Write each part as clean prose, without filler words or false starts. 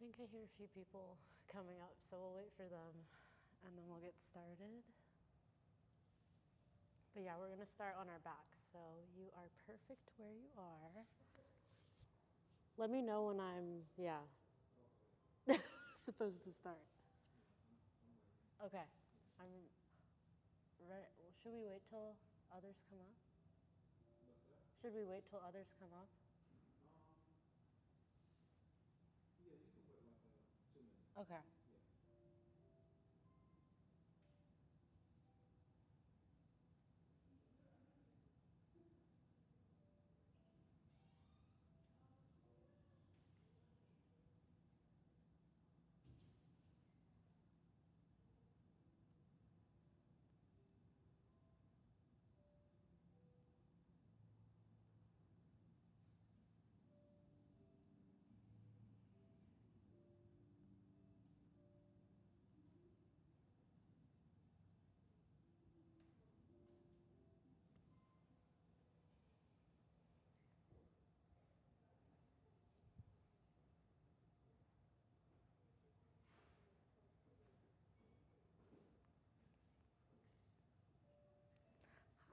think I hear a few people coming up, so we'll wait for them and then we'll get started. But yeah, we're gonna start on our backs. So you are perfect where you are. Let me know when I'm, supposed to start. Okay, I'm ready. Well, should we wait till others come up? What's that? Should we wait till others come up? Yeah, you can wait like 2 minutes. Okay. Yeah.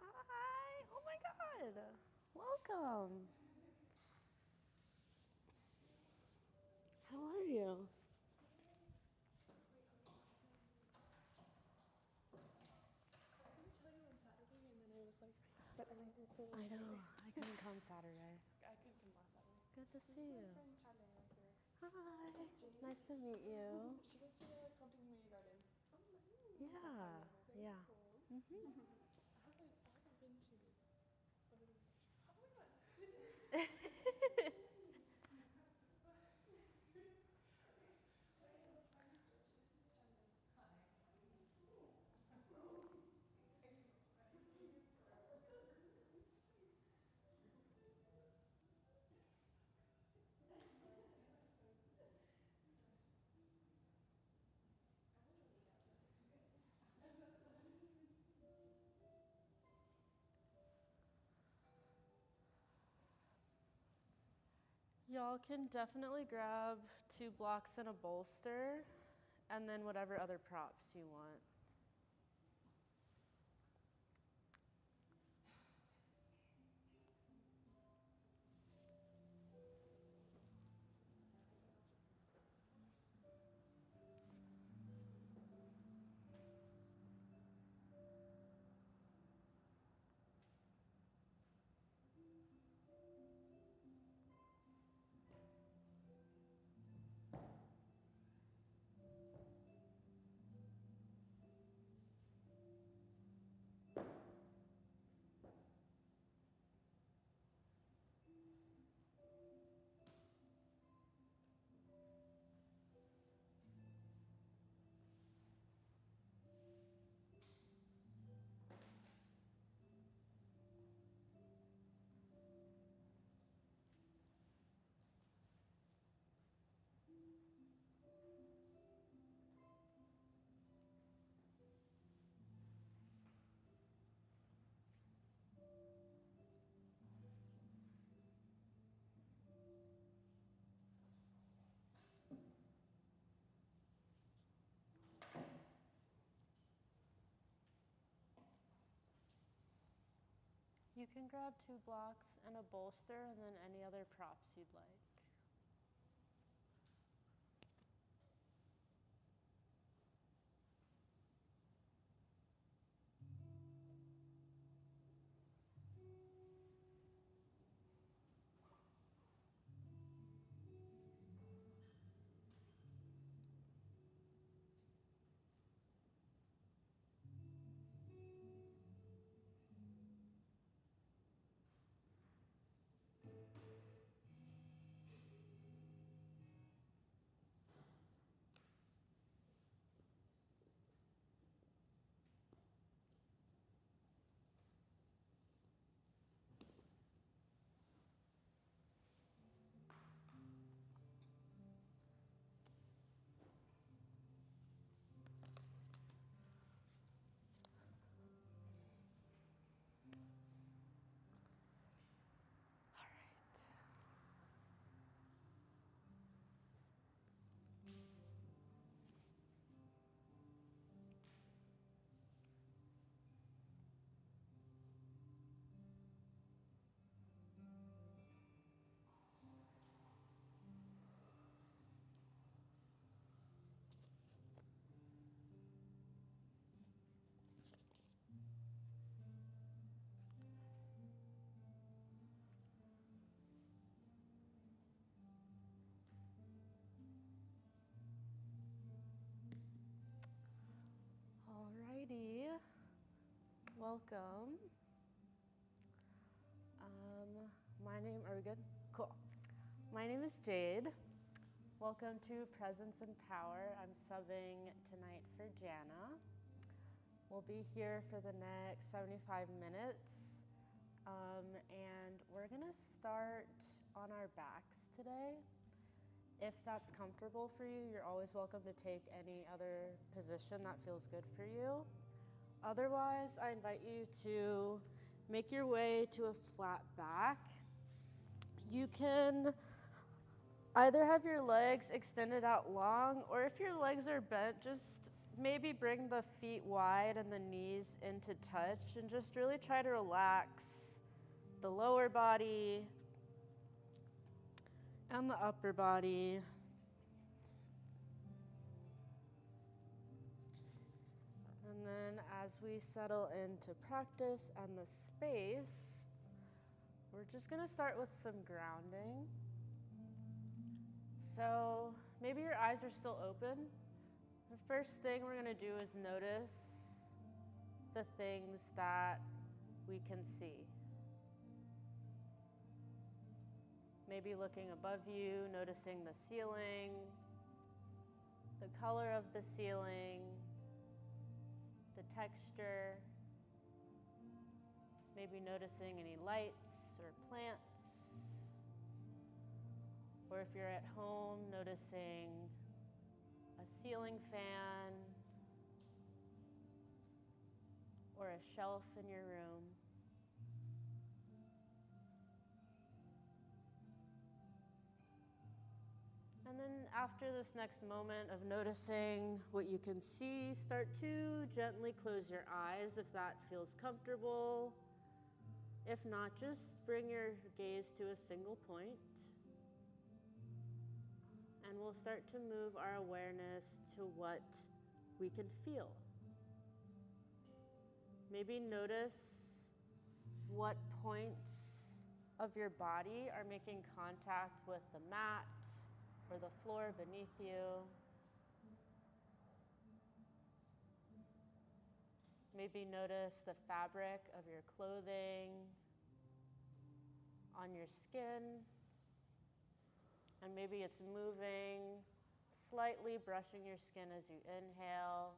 Hi, oh my God, welcome. How are you? I was gonna tell you on Saturday, and then I was like, but then I didn't feel I know, I couldn't come Saturday. I couldn't come last Saturday. Good to This see is my you. friend Chale right here. Hi, This is Jane. nice to meet you. She goes to the Compton Community Garden. Oh, nice. Yeah, yeah. Cool. Mm-hmm. I haven't been to. Oh my God. Y'all can definitely grab 2 blocks and a bolster, and then whatever other props you want. You can grab 2 blocks and a bolster, and then any other props you'd like. Alrighty, welcome. Are we good? Cool. My name is Jade. Welcome to Presence and Power. I'm subbing tonight for Jana. We'll be here for the next 75 minutes. And we're gonna start on our backs today. If that's comfortable for you, you're always welcome to take any other position that feels good for you. Otherwise, I invite you to make your way to a flat back. You can either have your legs extended out long, or if your legs are bent, just maybe bring the feet wide and the knees into touch, and just really try to relax the lower body and the upper body. And then as we settle into practice and the space, we're just gonna start with some grounding. So maybe your eyes are still open. The first thing we're gonna do is notice the things that we can see. Maybe looking above you, noticing the ceiling, the color of the ceiling, the texture. Maybe noticing any lights or plants. Or if you're at home, noticing a ceiling fan or a shelf in your room. And then after this next moment of noticing what you can see, start to gently close your eyes if that feels comfortable. If not, just bring your gaze to a single point. And we'll start to move our awareness to what we can feel. Maybe notice what points of your body are making contact with the mat or the floor beneath you. Maybe notice the fabric of your clothing on your skin. And maybe it's moving, slightly brushing your skin as you inhale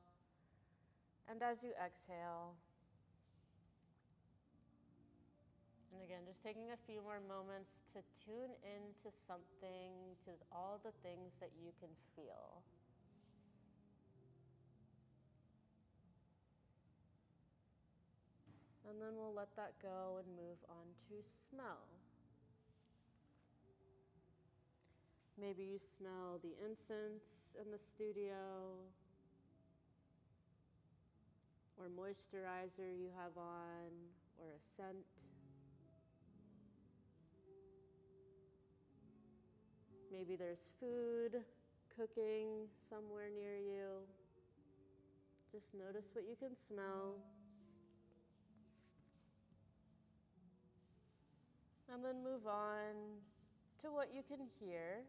and as you exhale. And again, just taking a few more moments to tune into something, to all the things that you can feel. And then we'll let that go and move on to smell. Maybe you smell the incense in the studio, or moisturizer you have on, or a scent. Maybe there's food cooking somewhere near you. Just notice what you can smell. And then move on to what you can hear.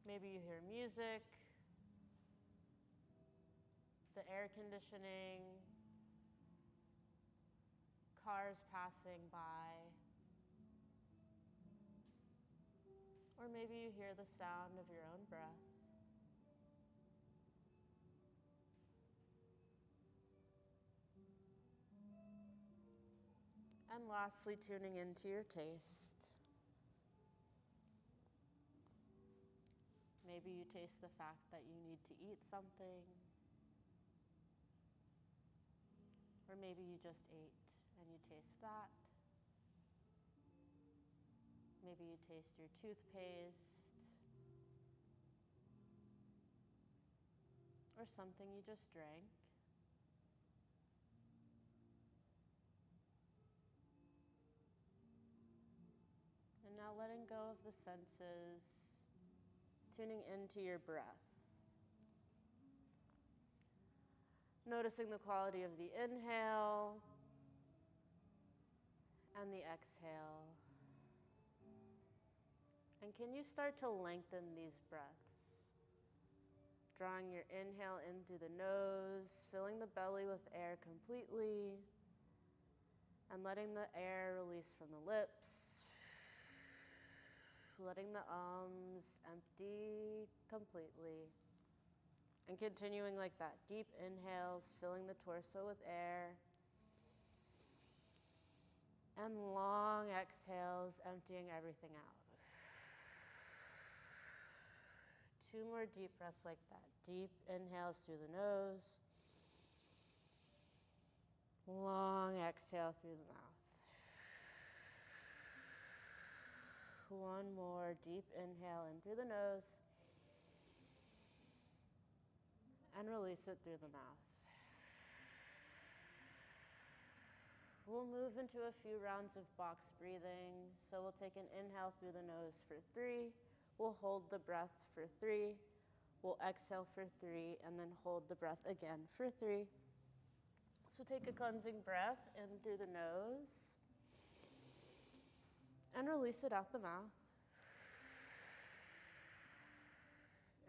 Maybe you hear music, the air conditioning, cars passing by, or maybe you hear the sound of your own breath. And lastly, tuning into your taste. Maybe you taste the fact that you need to eat something. Or maybe you just ate and you taste that. Maybe you taste your toothpaste. Or something you just drank. And now letting go of the senses, tuning into your breath. Noticing the quality of the inhale and the exhale. And can you start to lengthen these breaths? Drawing your inhale in through the nose, filling the belly with air completely, and letting the air release from the lips, letting the arms empty completely, and continuing like that. Deep inhales, filling the torso with air, and long exhales, emptying everything out. 2 more deep breaths like that. Deep inhales through the nose. Long exhale through the mouth. 1 more deep inhale in through the nose. And release it through the mouth. We'll move into a few rounds of box breathing. So we'll take an inhale through the nose for 3. We'll hold the breath for 3. We'll exhale for 3, and then hold the breath again for 3. So take a cleansing breath in through the nose, and release it out the mouth.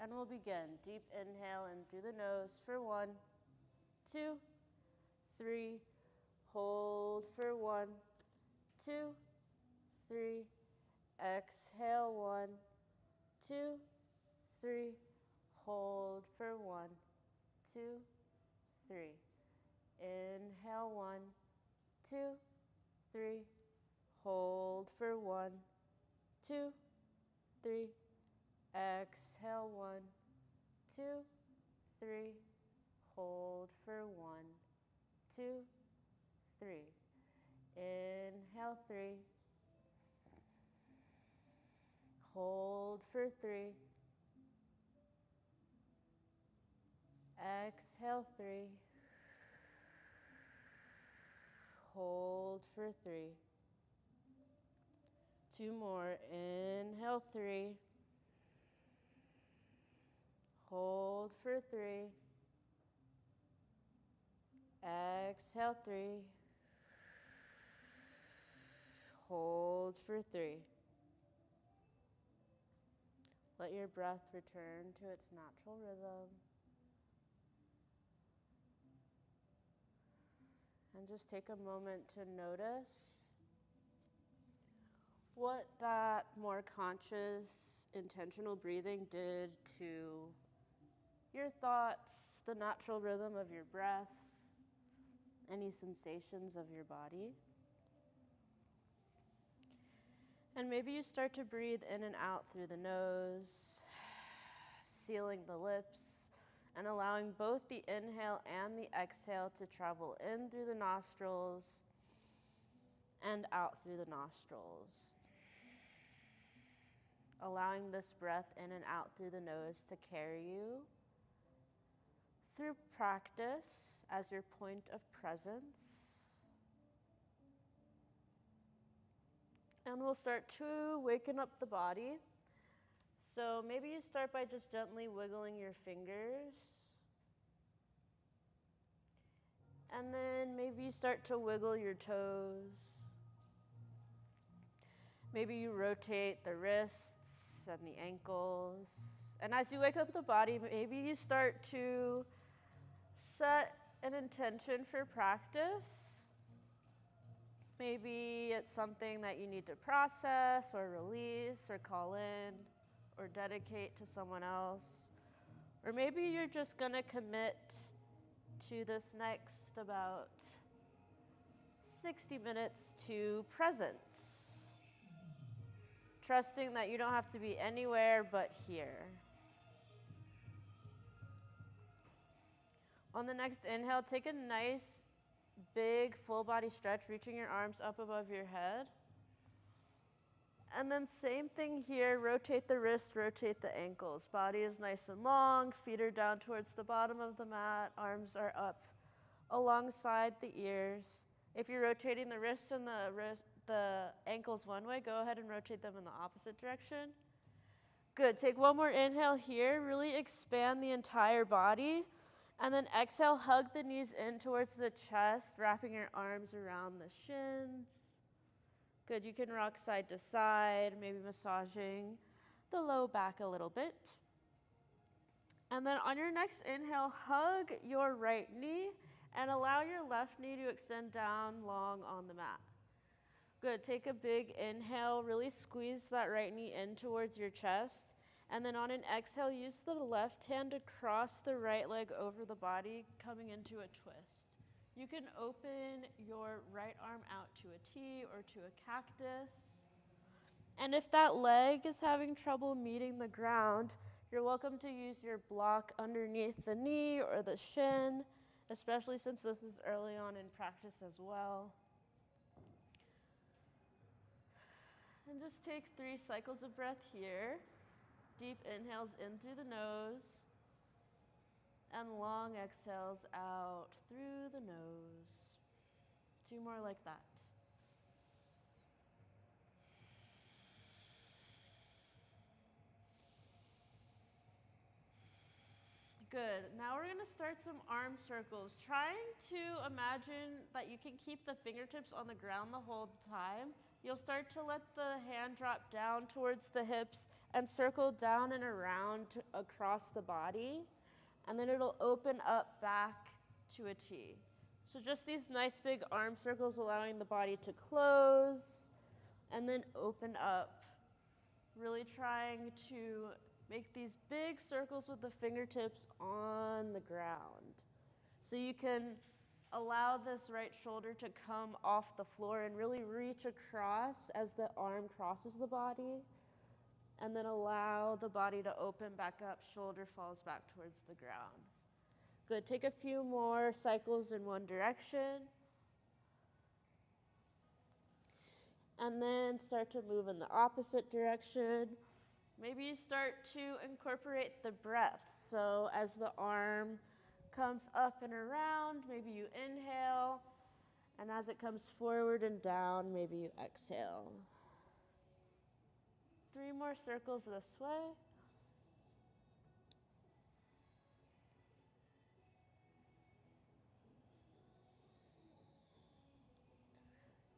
And we'll begin. Deep inhale in through the nose for 1, 2, 3. Hold for 1, 2, 3. Exhale 1, 2, 3. Hold for 1, 2, 3. Inhale 1, 2, 3. Hold for 1, 2, 3. Exhale 1, 2, 3. Hold for 1, 2, 3. Inhale 3. Hold for 3. Exhale 3. Hold for 3. 2 more. Inhale 3. Hold for 3. Exhale 3. Hold for 3. Let your breath return to its natural rhythm. And just take a moment to notice what that more conscious, intentional breathing did to your thoughts, the natural rhythm of your breath, any sensations of your body. And maybe you start to breathe in and out through the nose, sealing the lips, and allowing both the inhale and the exhale to travel in through the nostrils and out through the nostrils. Allowing this breath in and out through the nose to carry you through practice as your point of presence. And we'll start to waken up the body. So maybe you start by just gently wiggling your fingers. And then maybe you start to wiggle your toes. Maybe you rotate the wrists and the ankles. And as you wake up the body, maybe you start to set an intention for practice. Maybe it's something that you need to process or release or call in or dedicate to someone else. Or maybe you're just gonna commit to this next about 60 minutes to presence. Trusting that you don't have to be anywhere but here. On the next inhale, take a nice, big, full body stretch, reaching your arms up above your head. And then same thing here, rotate the wrists, rotate the ankles. Body is nice and long, feet are down towards the bottom of the mat, arms are up alongside the ears. If you're rotating the wrists and the ankles one way, go ahead and rotate them in the opposite direction. Good, take one more inhale here, really expand the entire body. And then exhale, hug the knees in towards the chest, wrapping your arms around the shins. Good, you can rock side to side, maybe massaging the low back a little bit. And then on your next inhale, hug your right knee and allow your left knee to extend down long on the mat. Good, take a big inhale, really squeeze that right knee in towards your chest. And then on an exhale, use the left hand to cross the right leg over the body, coming into a twist. You can open your right arm out to a T or to a cactus. And if that leg is having trouble meeting the ground, you're welcome to use your block underneath the knee or the shin, especially since this is early on in practice as well. And just take 3 cycles of breath here. Deep inhales in through the nose, and long exhales out through the nose. 2 more like that. Good. Now we're going to start some arm circles. Trying to imagine that you can keep the fingertips on the ground the whole time. You'll start to let the hand drop down towards the hips and circle down and around across the body. And then it'll open up back to a T. So just these nice big arm circles, allowing the body to close and then open up. Really trying to make these big circles with the fingertips on the ground. So you can allow this right shoulder to come off the floor and really reach across as the arm crosses the body. And then allow the body to open back up, shoulder falls back towards the ground. Good, take a few more cycles in one direction. And then start to move in the opposite direction. Maybe you start to incorporate the breath. So as the arm comes up and around, maybe you inhale. And as it comes forward and down, maybe you exhale. 3 more circles this way.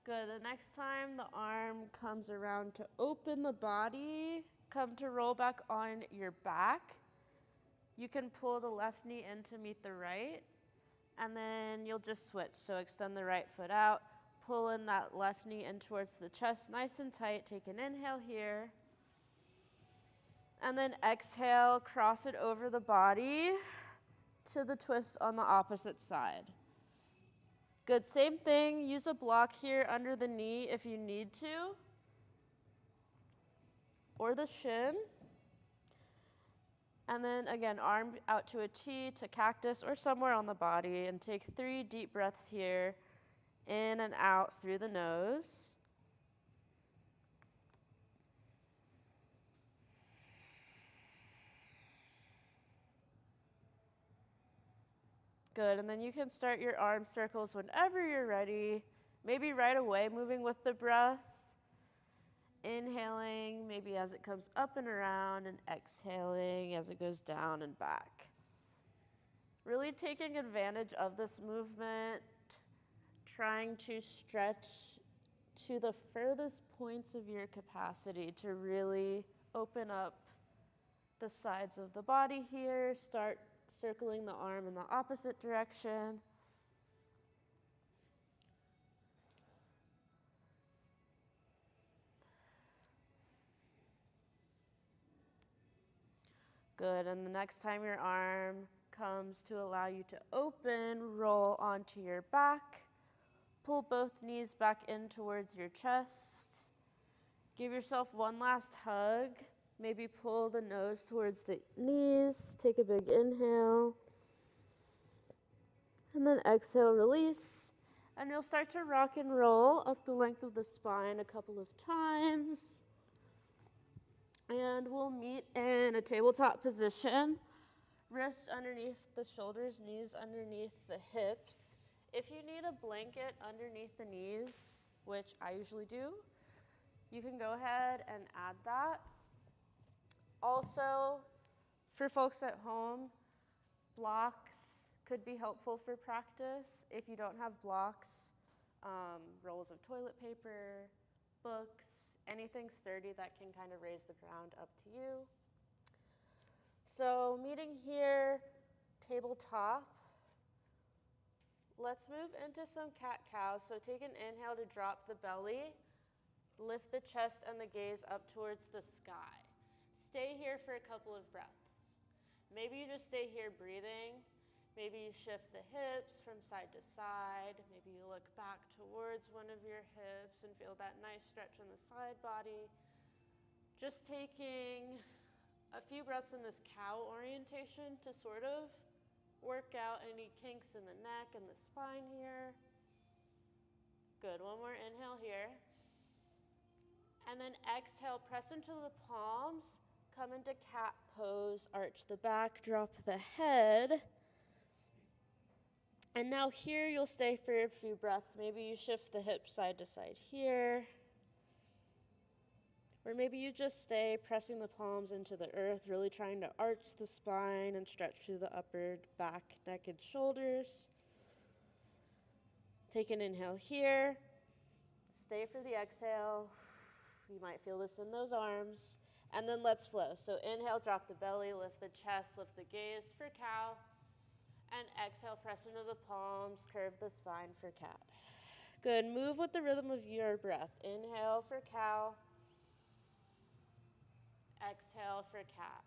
Good. The next time the arm comes around to open the body, come to roll back on your back. You can pull the left knee in to meet the right, and then you'll just switch. So extend the right foot out, pull in that left knee in towards the chest, nice and tight. Take an inhale here. And then exhale, cross it over the body to the twist on the opposite side. Good, same thing. Use a block here under the knee if you need to, or the shin. And then again, arm out to a T, to cactus, or somewhere on the body. And take 3 deep breaths here, in and out through the nose. Good, and then you can start your arm circles whenever you're ready. Maybe right away, moving with the breath. Inhaling, maybe as it comes up and around, and exhaling as it goes down and back. Really taking advantage of this movement, trying to stretch to the furthest points of your capacity to really open up the sides of the body here. Start circling the arm in the opposite direction. Good, and the next time your arm comes to allow you to open, roll onto your back. Pull both knees back in towards your chest. Give yourself one last hug. Maybe pull the nose towards the knees. Take a big inhale. And then exhale, release. And you'll start to rock and roll up the length of the spine a couple of times. And we'll meet in a tabletop position. Wrists underneath the shoulders, knees underneath the hips. If you need a blanket underneath the knees, which I usually do, you can go ahead and add that. Also, for folks at home, blocks could be helpful for practice. If you don't have blocks, rolls of toilet paper, books, anything sturdy that can kind of raise the ground, up to you. So meeting here, tabletop. Let's move into some cat-cow. So take an inhale to drop the belly, lift the chest and the gaze up towards the sky. Stay here for a couple of breaths. Maybe you just stay here breathing. Maybe you shift the hips from side to side. Maybe you look back towards one of your hips and feel that nice stretch on the side body. Just taking a few breaths in this cow orientation to sort of work out any kinks in the neck and the spine here. Good, one more inhale here. And then exhale, press into the palms, come into cat pose, arch the back, drop the head. And now here you'll stay for a few breaths. Maybe you shift the hips side to side here. Or maybe you just stay pressing the palms into the earth, really trying to arch the spine and stretch through the upper back, neck, and shoulders. Take an inhale here. Stay for the exhale. You might feel this in those arms. And then let's flow. So inhale, drop the belly, lift the chest, lift the gaze for cow. And exhale, press into the palms, curve the spine for cat. Good, move with the rhythm of your breath. Inhale for cow. Exhale for cat.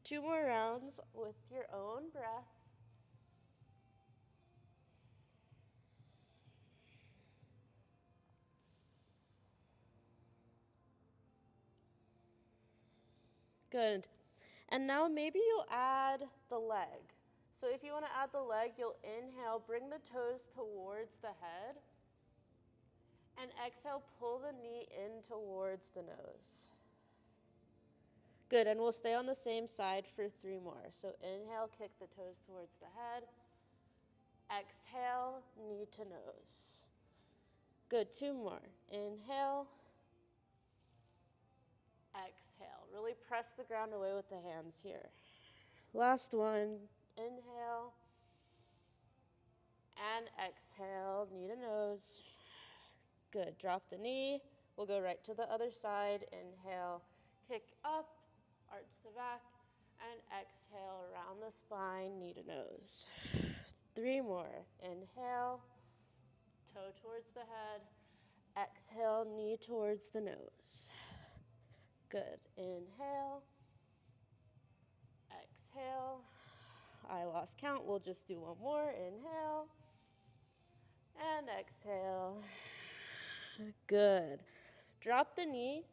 2 more rounds with your own breath. Good. And now maybe you'll add the leg. So if you want to add the leg, you'll inhale, bring the toes towards the head. And exhale, pull the knee in towards the nose. Good, and we'll stay on the same side for 3 more. So inhale, kick the toes towards the head. Exhale, knee to nose. Good, 2 more. Inhale. Exhale. Really press the ground away with the hands here. Last one. Inhale. And exhale, knee to nose. Good. Drop the knee. We'll go right to the other side. Inhale, kick up, arch the back, and exhale, round the spine, knee to nose. 3 more. Inhale, toe towards the head. Exhale, knee towards the nose. Good. Inhale. Exhale. I lost count. We'll just do 1 more. Inhale. And exhale. Good. Drop the knee.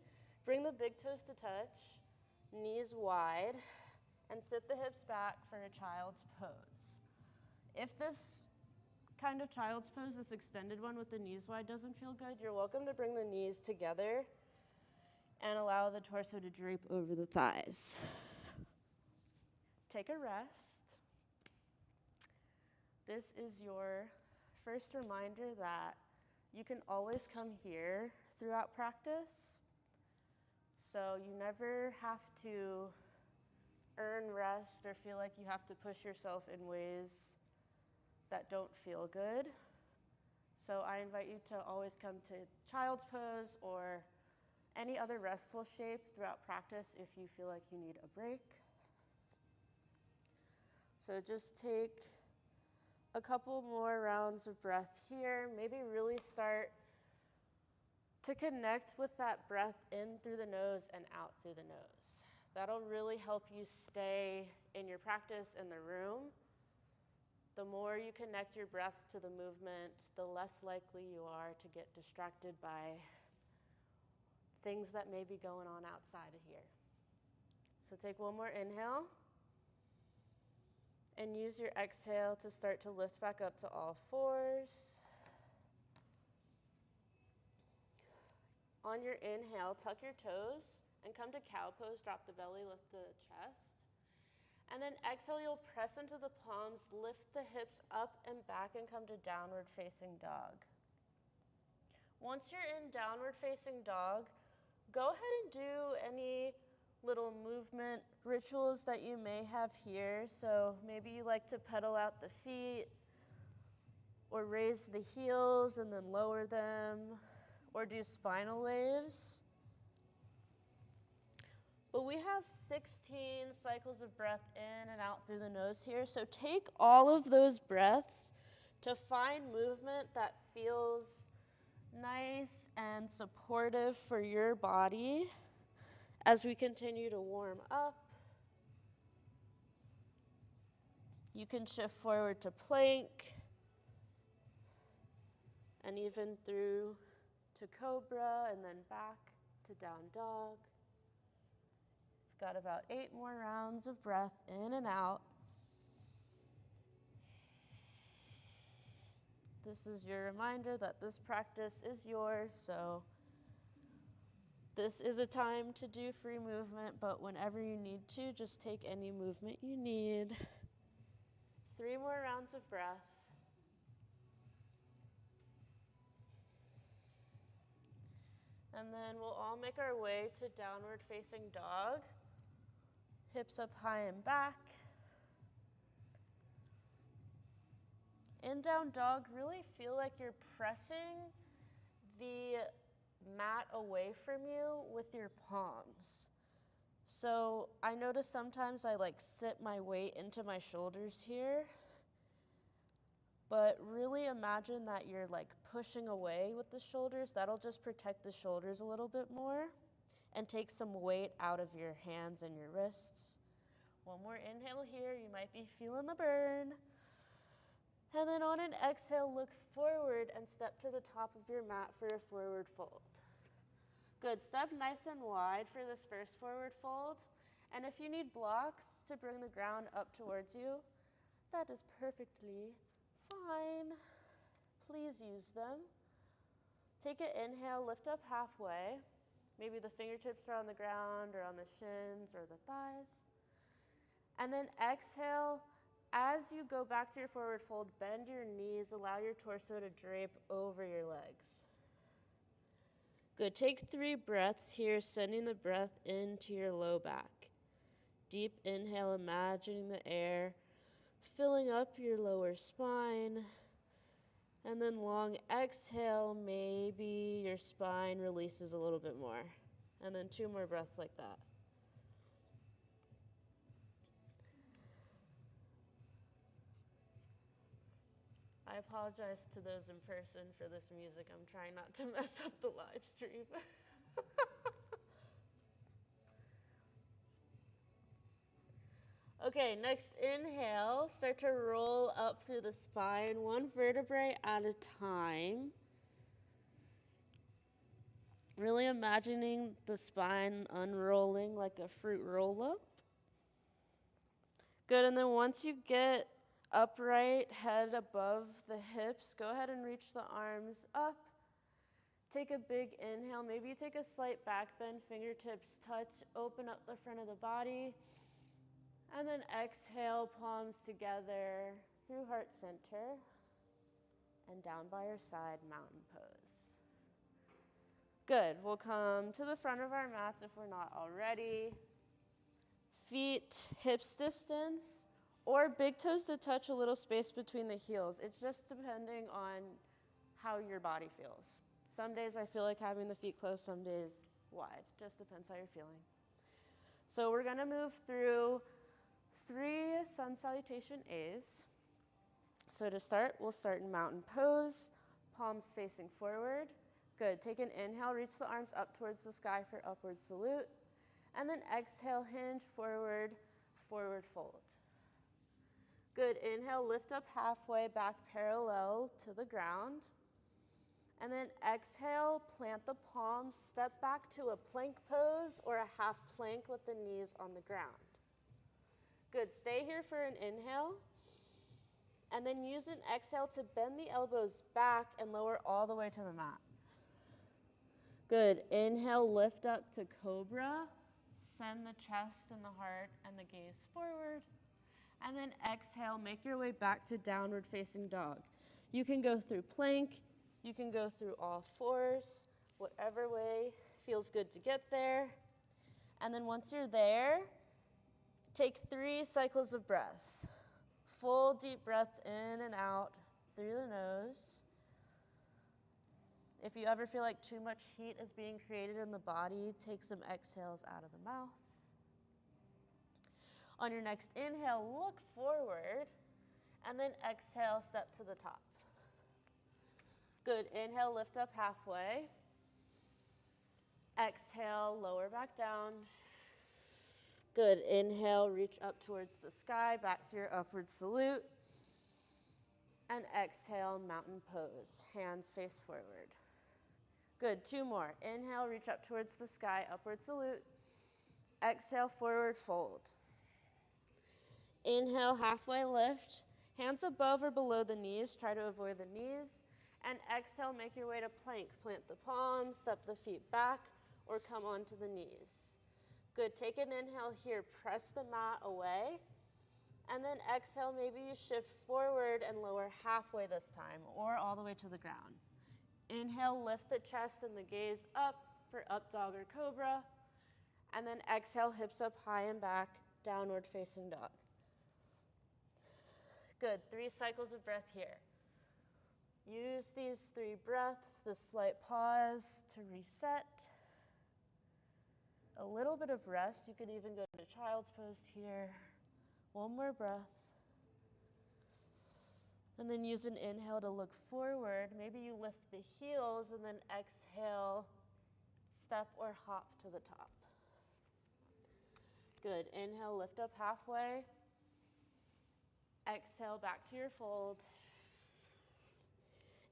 Bring the big toes to touch. Knees wide. And sit the hips back for a child's pose. If this kind of child's pose, this extended one with the knees wide, doesn't feel good, you're welcome to bring the knees together and allow the torso to drape over the thighs. Take a rest. This is your first reminder that you can always come here throughout practice. So you never have to earn rest or feel like you have to push yourself in ways that don't feel good. So I invite you to always come to child's pose or any other restful shape throughout practice if you feel like you need a break. So just take a couple more rounds of breath here. Maybe really start to connect with that breath in through the nose and out through the nose. That'll really help you stay in your practice in the room. The more you connect your breath to the movement, the less likely you are to get distracted by things that may be going on outside of here. So take 1 more inhale. And use your exhale to start to lift back up to all 4s. On your inhale, tuck your toes and come to cow pose. Drop the belly, lift the chest. And then exhale, you'll press into the palms, lift the hips up and back, and come to downward facing dog. Once you're in downward facing dog, go ahead and do any little movement rituals that you may have here. So maybe you like to pedal out the feet, or raise the heels and then lower them, or do spinal waves. But we have 16 cycles of breath in and out through the nose here. So take all of those breaths to find movement that feels nice and supportive for your body as we continue to warm up. You can shift forward to plank and even through to cobra and then back to down dog. We've got about 8 more rounds of breath in and out. This is your reminder that this practice is yours, so this is a time to do free movement, but whenever you need to, just take any movement you need. 3 more rounds of breath. And then we'll all make our way to downward facing dog. Hips up high and back. In down dog, really feel like you're pressing the mat away from you with your palms. So I notice sometimes I sit my weight into my shoulders here, but really imagine that you're pushing away with the shoulders. That'll just protect the shoulders a little bit more and take some weight out of your hands and your wrists. One more inhale here, you might be feeling the burn. And then on an exhale, look forward and step to the top of your mat for a forward fold. Good, step nice and wide for this first forward fold. And if you need blocks to bring the ground up towards you, that is perfectly fine. Please use them. Take an inhale, lift up halfway. Maybe the fingertips are on the ground or on the shins or the thighs. And then exhale. As you go back to your forward fold, bend your knees, allow your torso to drape over your legs. Good, take 3 breaths here, sending the breath into your low back. Deep inhale, imagining the air filling up your lower spine. And then long exhale, maybe your spine releases a little bit more. And then 2 more breaths like that. I apologize to those in person for this music. I'm trying not to mess up the live stream. Okay, next inhale. Start to roll up through the spine, 1 vertebrae at a time. Really imagining the spine unrolling like a fruit roll-up. Good, and then once you get upright, head above the hips, go ahead and reach the arms up. Take a big inhale. Maybe you take a slight back bend, fingertips touch, open up the front of the body. And then exhale, palms together through heart center and down by your side, mountain pose. Good, we'll come to the front of our mats if we're not already. Feet hips distance, or big toes to touch a little space between the heels. It's just depending on how your body feels. Some days I feel like having the feet close, some days wide. Just depends how you're feeling. So we're gonna move through 3 sun salutation A's. So to start, we'll start in mountain pose, palms facing forward. Good, take an inhale, reach the arms up towards the sky for upward salute. And then exhale, hinge forward, forward fold. Good, inhale, lift up halfway, back parallel to the ground. And then exhale, plant the palms, step back to a plank pose or a half plank with the knees on the ground. Good, stay here for an inhale. And then use an exhale to bend the elbows back and lower all the way to the mat. Good, inhale, lift up to cobra. Send the chest and the heart and the gaze forward. And then exhale, make your way back to downward facing dog. You can go through plank, you can go through all 4s, whatever way feels good to get there. And then once you're there, take 3 cycles of breath. Full deep breaths in and out through the nose. If you ever feel like too much heat is being created in the body, take some exhales out of the mouth. On your next inhale, look forward, and then exhale, step to the top. Good, inhale, lift up halfway. Exhale, lower back down. Good, inhale, reach up towards the sky, back to your upward salute. And exhale, mountain pose, hands face forward. Good, 2 more. Inhale, reach up towards the sky, upward salute. Exhale, forward fold. Inhale, halfway lift. Hands above or below the knees, try to avoid the knees. And exhale, make your way to plank. Plant the palms, step the feet back, or come onto the knees. Good, take an inhale here, press the mat away. And then exhale, maybe you shift forward and lower halfway this time, or all the way to the ground. Inhale, lift the chest and the gaze up for up dog or cobra. And then exhale, hips up high and back, downward facing dog. Good, 3 cycles of breath here. Use these 3 breaths, this slight pause to reset. A little bit of rest. You could even go to child's pose here. 1 more breath. And then use an inhale to look forward. Maybe you lift the heels and then exhale, step or hop to the top. Good, inhale, lift up halfway. Exhale, back to your fold.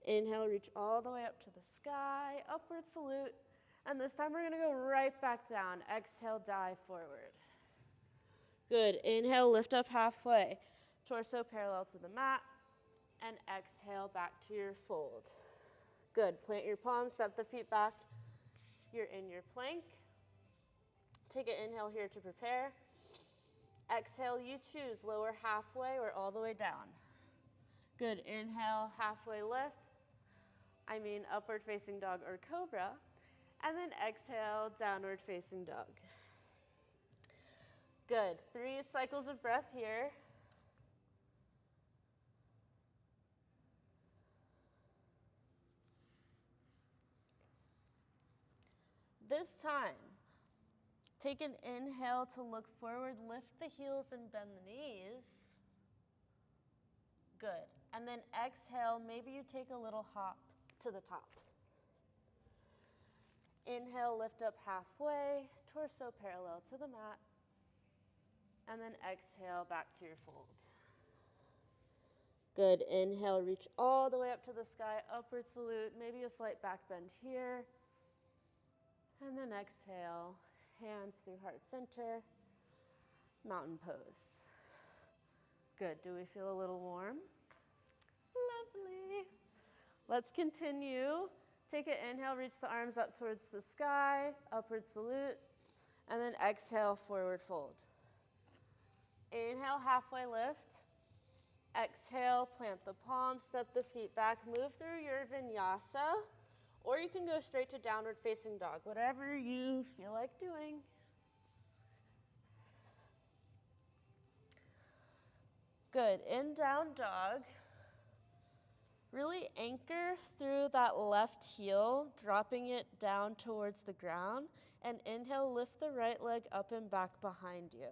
Inhale, reach all the way up to the sky, upward salute. And this time we're gonna go right back down. Exhale, dive forward. Good, inhale, lift up halfway. Torso parallel to the mat. And exhale, back to your fold. Good, plant your palms, step the feet back. You're in your plank. Take an inhale here to prepare. Exhale, you choose, lower halfway or all the way down. Good, inhale, halfway lift. Upward facing dog or cobra. And then exhale, downward facing dog. Good, 3 cycles of breath here. This time, take an inhale to look forward, lift the heels and bend the knees. Good, and then exhale, maybe you take a little hop to the top. Inhale, lift up halfway, torso parallel to the mat. And then exhale, back to your fold. Good, inhale, reach all the way up to the sky, upward salute, maybe a slight back bend here. And then exhale, hands through heart center, mountain pose. Good, do we feel a little warm? Lovely. Let's continue. Take an inhale, reach the arms up towards the sky, upward salute, and then exhale, forward fold. Inhale, halfway lift. Exhale, plant the palms, step the feet back, move through your vinyasa, or you can go straight to downward facing dog, whatever you feel like doing. Good, in down dog. Really anchor through that left heel, dropping it down towards the ground, and inhale, lift the right leg up and back behind you.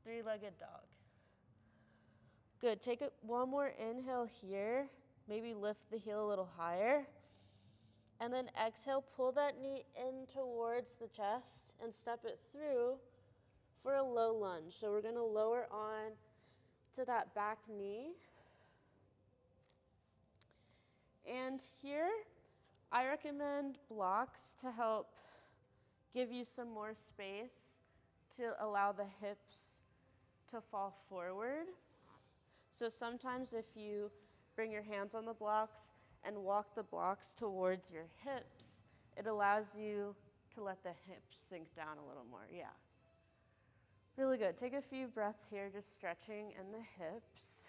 3-legged dog. Good, take it 1 more inhale here, maybe lift the heel a little higher, and then exhale, pull that knee in towards the chest and step it through for a low lunge. So we're gonna lower on to that back knee. And here, I recommend blocks to help give you some more space to allow the hips to fall forward. So sometimes if you bring your hands on the blocks and walk the blocks towards your hips, it allows you to let the hips sink down a little more, yeah. Really good, take a few breaths here, just stretching in the hips.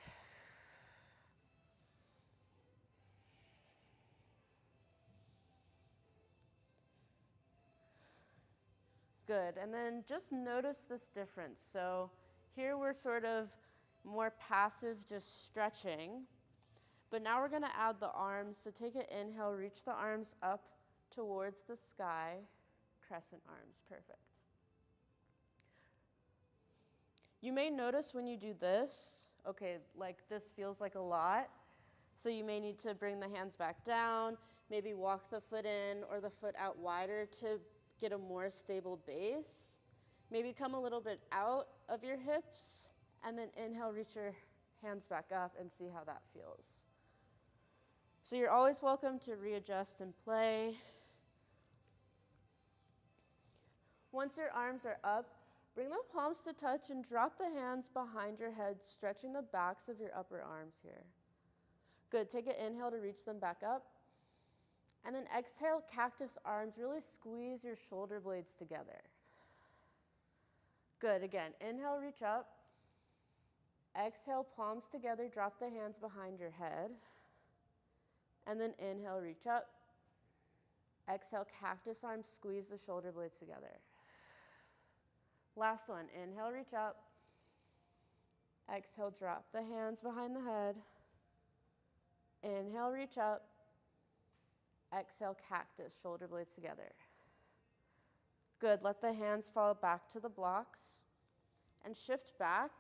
Good, and then just notice this difference. So here we're sort of more passive, just stretching. But now we're gonna add the arms. So take an inhale, reach the arms up towards the sky. Crescent arms, perfect. You may notice when you do this, okay, like this feels like a lot. So you may need to bring the hands back down, maybe walk the foot in or the foot out wider to get a more stable base. Maybe come a little bit out of your hips, and then inhale, reach your hands back up and see how that feels. So you're always welcome to readjust and play. Once your arms are up, bring the palms to touch and drop the hands behind your head, stretching the backs of your upper arms here. Good, take an inhale to reach them back up. And then exhale, cactus arms, really squeeze your shoulder blades together. Good, again, inhale, reach up. Exhale, palms together, drop the hands behind your head. And then inhale, reach up. Exhale, cactus arms, squeeze the shoulder blades together. Last one, inhale, reach up. Exhale, drop the hands behind the head. Inhale, reach up. Exhale, cactus, shoulder blades together. Good, let the hands fall back to the blocks and shift back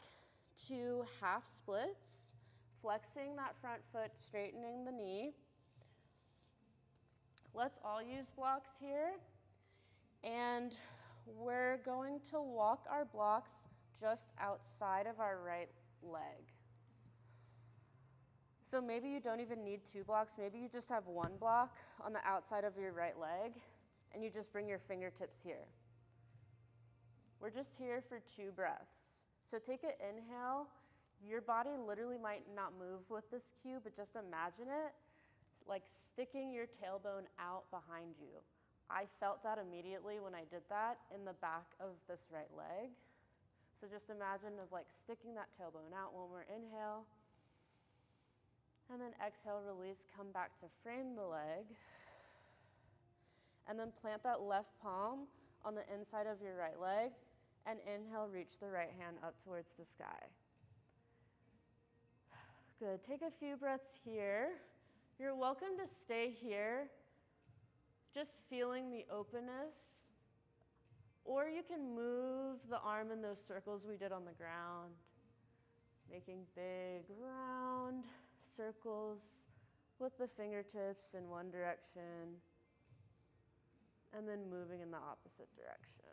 to half splits, flexing that front foot, straightening the knee. Let's all use blocks here. And we're going to walk our blocks just outside of our right leg. So maybe you don't even need 2 blocks. Maybe you just have 1 block on the outside of your right leg, and you just bring your fingertips here. We're just here for 2 breaths. So take an inhale. Your body literally might not move with this cue, but just imagine it like sticking your tailbone out behind you. I felt that immediately when I did that in the back of this right leg. So just imagine of like sticking that tailbone out. One more inhale. And then exhale, release, come back to frame the leg. And then plant that left palm on the inside of your right leg. And inhale, reach the right hand up towards the sky. Good, take a few breaths here. You're welcome to stay here, just feeling the openness. Or you can move the arm in those circles we did on the ground, making big round circles with the fingertips in one direction, and then moving in the opposite direction.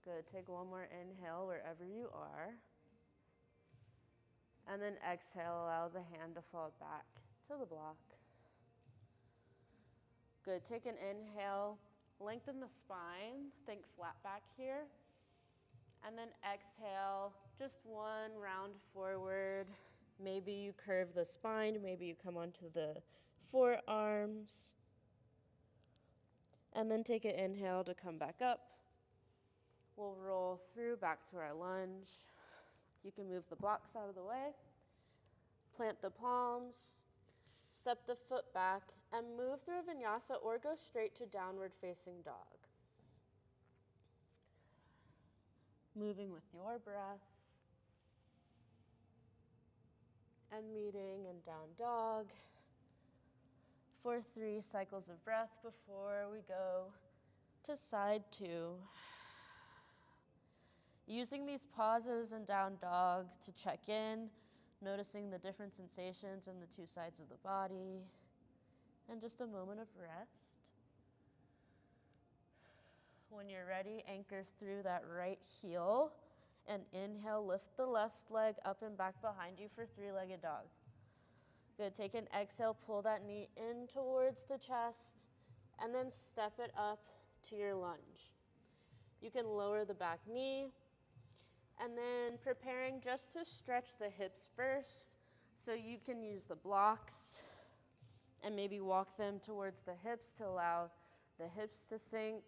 Good, take one more inhale wherever you are. And then exhale, allow the hand to fall back to the block. Good, take an inhale, lengthen the spine, think flat back here. And then exhale, just one round forward. Maybe you curve the spine, maybe you come onto the forearms. And then take an inhale to come back up. We'll roll through back to our lunge. You can move the blocks out of the way. Plant the palms. Step the foot back and move through a vinyasa or go straight to downward facing dog. Moving with your breath. And meeting in down dog for 3 cycles of breath before we go to side 2. Using these pauses in down dog to check in, noticing the different sensations in the 2 sides of the body, and just a moment of rest. When you're ready, anchor through that right heel, and inhale, lift the left leg up and back behind you for 3-legged dog. Good, take an exhale, pull that knee in towards the chest, and then step it up to your lunge. You can lower the back knee, and then preparing just to stretch the hips first, so you can use the blocks and maybe walk them towards the hips to allow the hips to sink.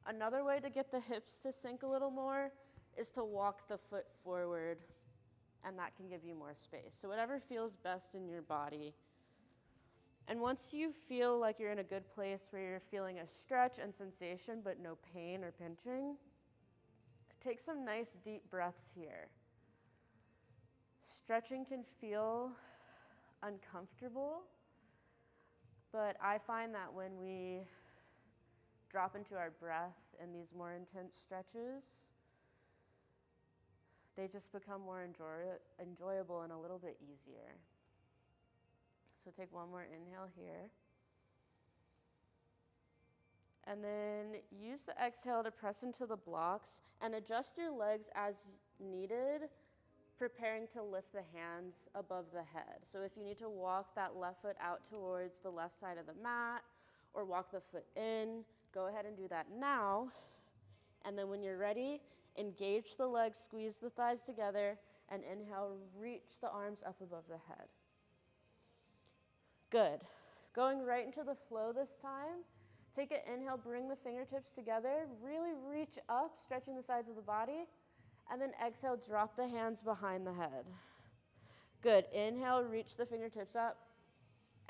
Another way to get the hips to sink a little more is to walk the foot forward, and that can give you more space. So whatever feels best in your body. And once you feel like you're in a good place where you're feeling a stretch and sensation but no pain or pinching, take some nice deep breaths here. Stretching can feel uncomfortable, but I find that when we drop into our breath in these more intense stretches, they just become more enjoyable and a little bit easier. So take one more inhale here. And then use the exhale to press into the blocks and adjust your legs as needed, preparing to lift the hands above the head. So if you need to walk that left foot out towards the left side of the mat or walk the foot in, go ahead and do that now. And then when you're ready, engage the legs, squeeze the thighs together, and inhale, reach the arms up above the head. Good. Going right into the flow this time. Take an inhale, bring the fingertips together, really reach up, stretching the sides of the body, and then exhale, drop the hands behind the head. Good. Inhale, reach the fingertips up.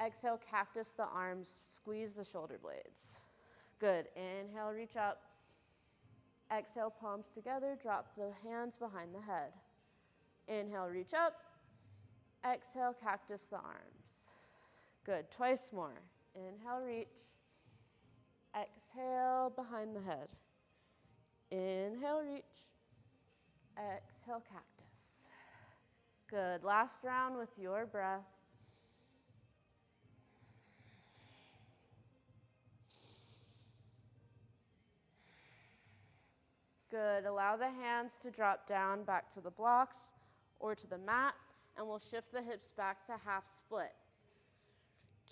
Exhale, cactus the arms, squeeze the shoulder blades. Good. Inhale, reach up. Exhale, palms together, drop the hands behind the head. Inhale, reach up. Exhale, cactus the arms. Good. Twice more. Inhale, reach. Exhale, behind the head. Inhale, reach. Exhale, cactus. Good. Last round with your breath. Good. Allow the hands to drop down back to the blocks or to the mat, and we'll shift the hips back to half split.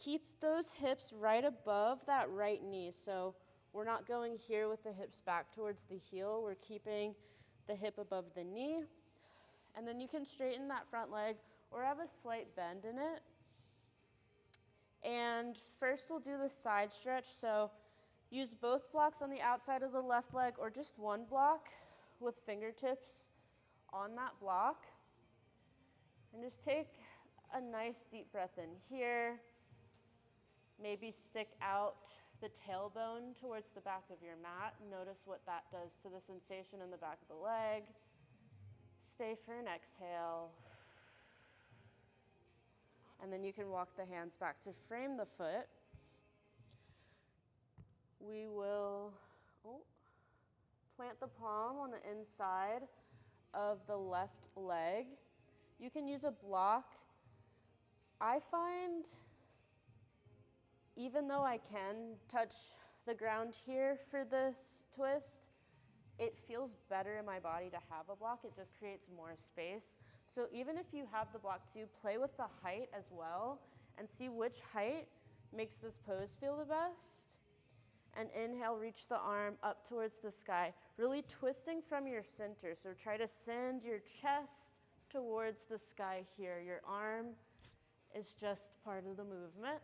Keep those hips right above that right knee. So we're not going here with the hips back towards the heel. We're keeping the hip above the knee. And then you can straighten that front leg or have a slight bend in it. And first we'll do the side stretch. So use both blocks on the outside of the left leg or just one block with fingertips on that block. And just take a nice deep breath in here. Maybe stick out the tailbone towards the back of your mat. Notice what that does to the sensation in the back of the leg. Stay for an exhale. And then you can walk the hands back to frame the foot. We will plant the palm on the inside of the left leg. You can use a block. I find, even though I can touch the ground here for this twist, it feels better in my body to have a block. It just creates more space. So even if you have the block too, play with the height as well and see which height makes this pose feel the best. And inhale, reach the arm up towards the sky, really twisting from your center. So try to send your chest towards the sky here. Your arm is just part of the movement.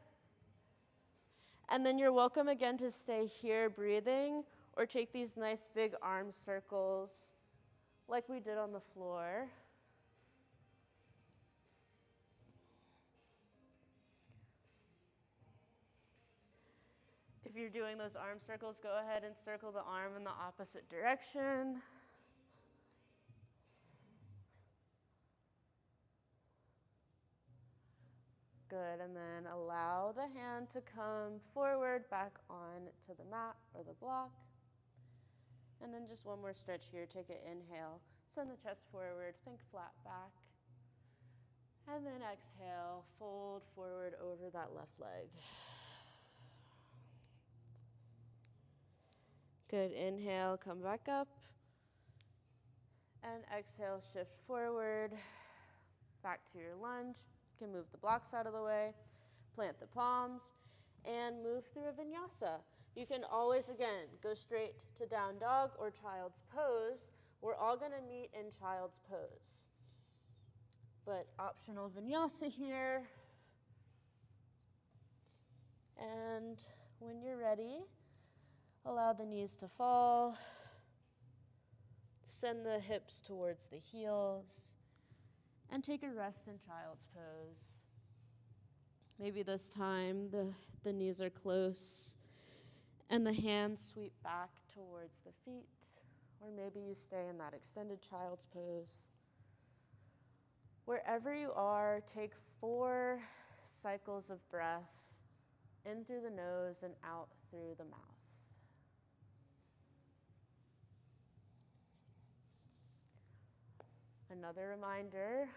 And then you're welcome again to stay here breathing or take these nice big arm circles like we did on the floor. If you're doing those arm circles, go ahead and circle the arm in the opposite direction. Good, and then allow the hand to come forward back on to the mat or the block. And then just one more stretch here. Take an inhale, send the chest forward, think flat back. And then exhale, fold forward over that left leg. Good, inhale, come back up. And exhale, shift forward, back to your lunge. You can move the blocks out of the way, plant the palms, and move through a vinyasa. You can always, again, go straight to down dog or child's pose. We're all gonna meet in child's pose. But optional vinyasa here. And when you're ready, allow the knees to fall. Send the hips towards the heels. And take a rest in child's pose. Maybe this time the knees are close and the hands sweep back towards the feet. Or maybe you stay in that extended child's pose. Wherever you are, take 4 cycles of breath in through the nose and out through the mouth. Another reminder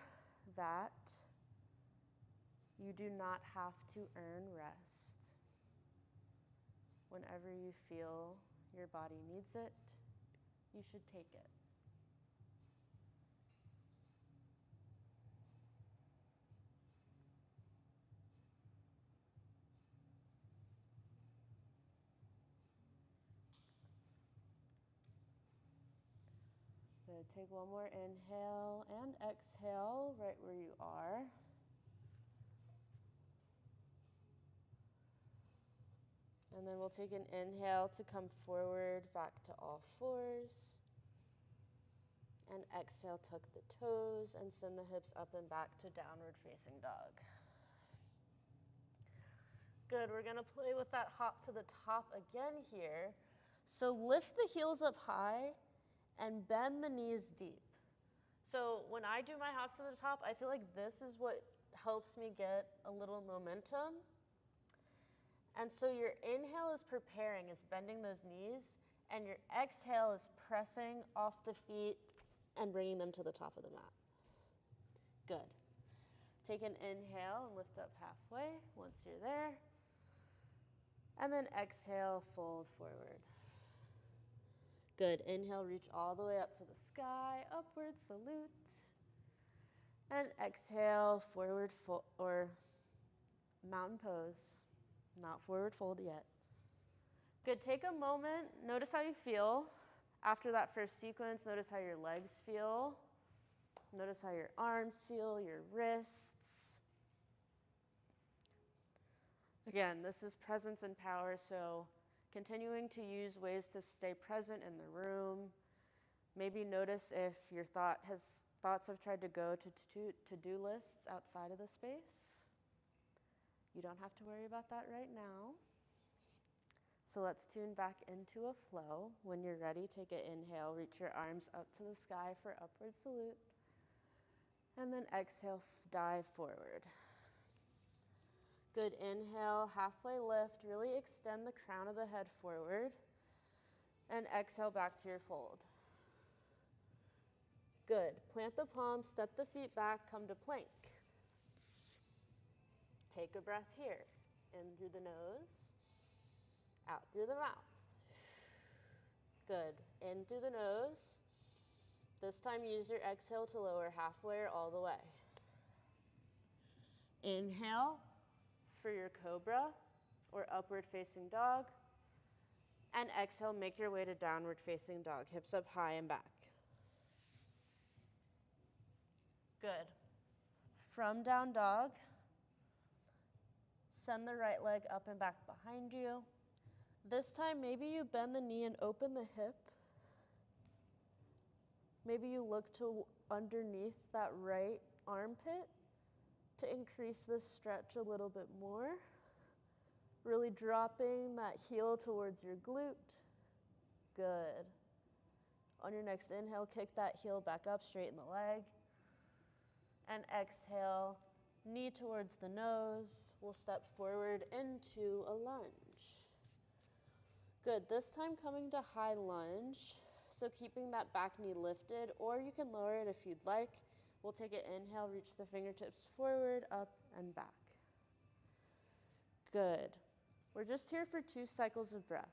that you do not have to earn rest. Whenever you feel your body needs it, you should take it. Good. Take one more inhale and exhale right where you are. And then we'll take an inhale to come forward back to all fours. And exhale, tuck the toes and send the hips up and back to downward facing dog. Good, we're gonna play with that hop to the top again here. So lift the heels up high and bend the knees deep. So when I do my hops to the top, I feel like this is what helps me get a little momentum. And so your inhale is preparing, is bending those knees, and your exhale is pressing off the feet and bringing them to the top of the mat. Good. Take an inhale and lift up halfway once you're there. And then exhale, fold forward. Good. Inhale, reach all the way up to the sky, upward salute. And exhale, forward fold, or mountain pose. Not forward fold yet. Good. Take a moment. Notice how you feel. After that first sequence, notice how your legs feel. Notice how your arms feel, your wrists. Again, this is presence and power, so continuing to use ways to stay present in the room. Maybe notice if your thoughts have tried to go to do lists outside of the space. You don't have to worry about that right now. So let's tune back into a flow. When you're ready, take an inhale, reach your arms up to the sky for upward salute. And then exhale, dive forward. Good, inhale, halfway lift, really extend the crown of the head forward. And exhale back to your fold. Good, plant the palms, step the feet back, come to plank. Take a breath here, in through the nose. Out through the mouth. Good. In through the nose. This time use your exhale to lower halfway or all the way. Inhale for your cobra or upward facing dog. And exhale, make your way to downward facing dog. Hips up high and back. Good. From down dog, send the right leg up and back behind you. This time, maybe you bend the knee and open the hip. Maybe you look to underneath that right armpit to increase the stretch a little bit more. Really dropping that heel towards your glute. Good. On your next inhale, kick that heel back up, straighten the leg. And exhale, knee towards the nose. We'll step forward into a lunge. Good, this time coming to high lunge. So keeping that back knee lifted, or you can lower it if you'd like. We'll take an inhale, reach the fingertips forward, up, and back. Good. We're just here for 2 cycles of breath.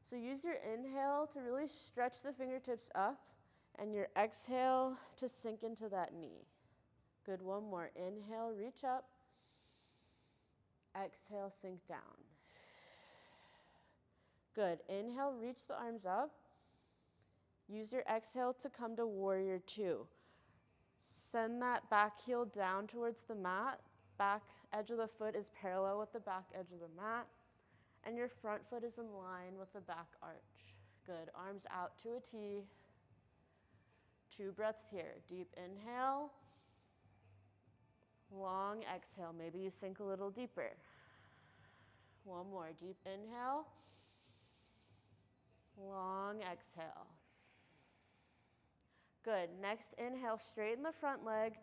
So use your inhale to really stretch the fingertips up, and your exhale to sink into that knee. Good, one more. Inhale, reach up. Exhale, sink down. Good. Inhale, reach the arms up. Use your exhale to come to warrior 2. Send that back heel down towards the mat. Back edge of the foot is parallel with the back edge of the mat. And your front foot is in line with the back arch. Good. Arms out to a T. 2 breaths here. Deep inhale. Long exhale. Maybe you sink a little deeper. One more. Deep inhale. Long exhale. Good. Next inhale, straighten the front leg.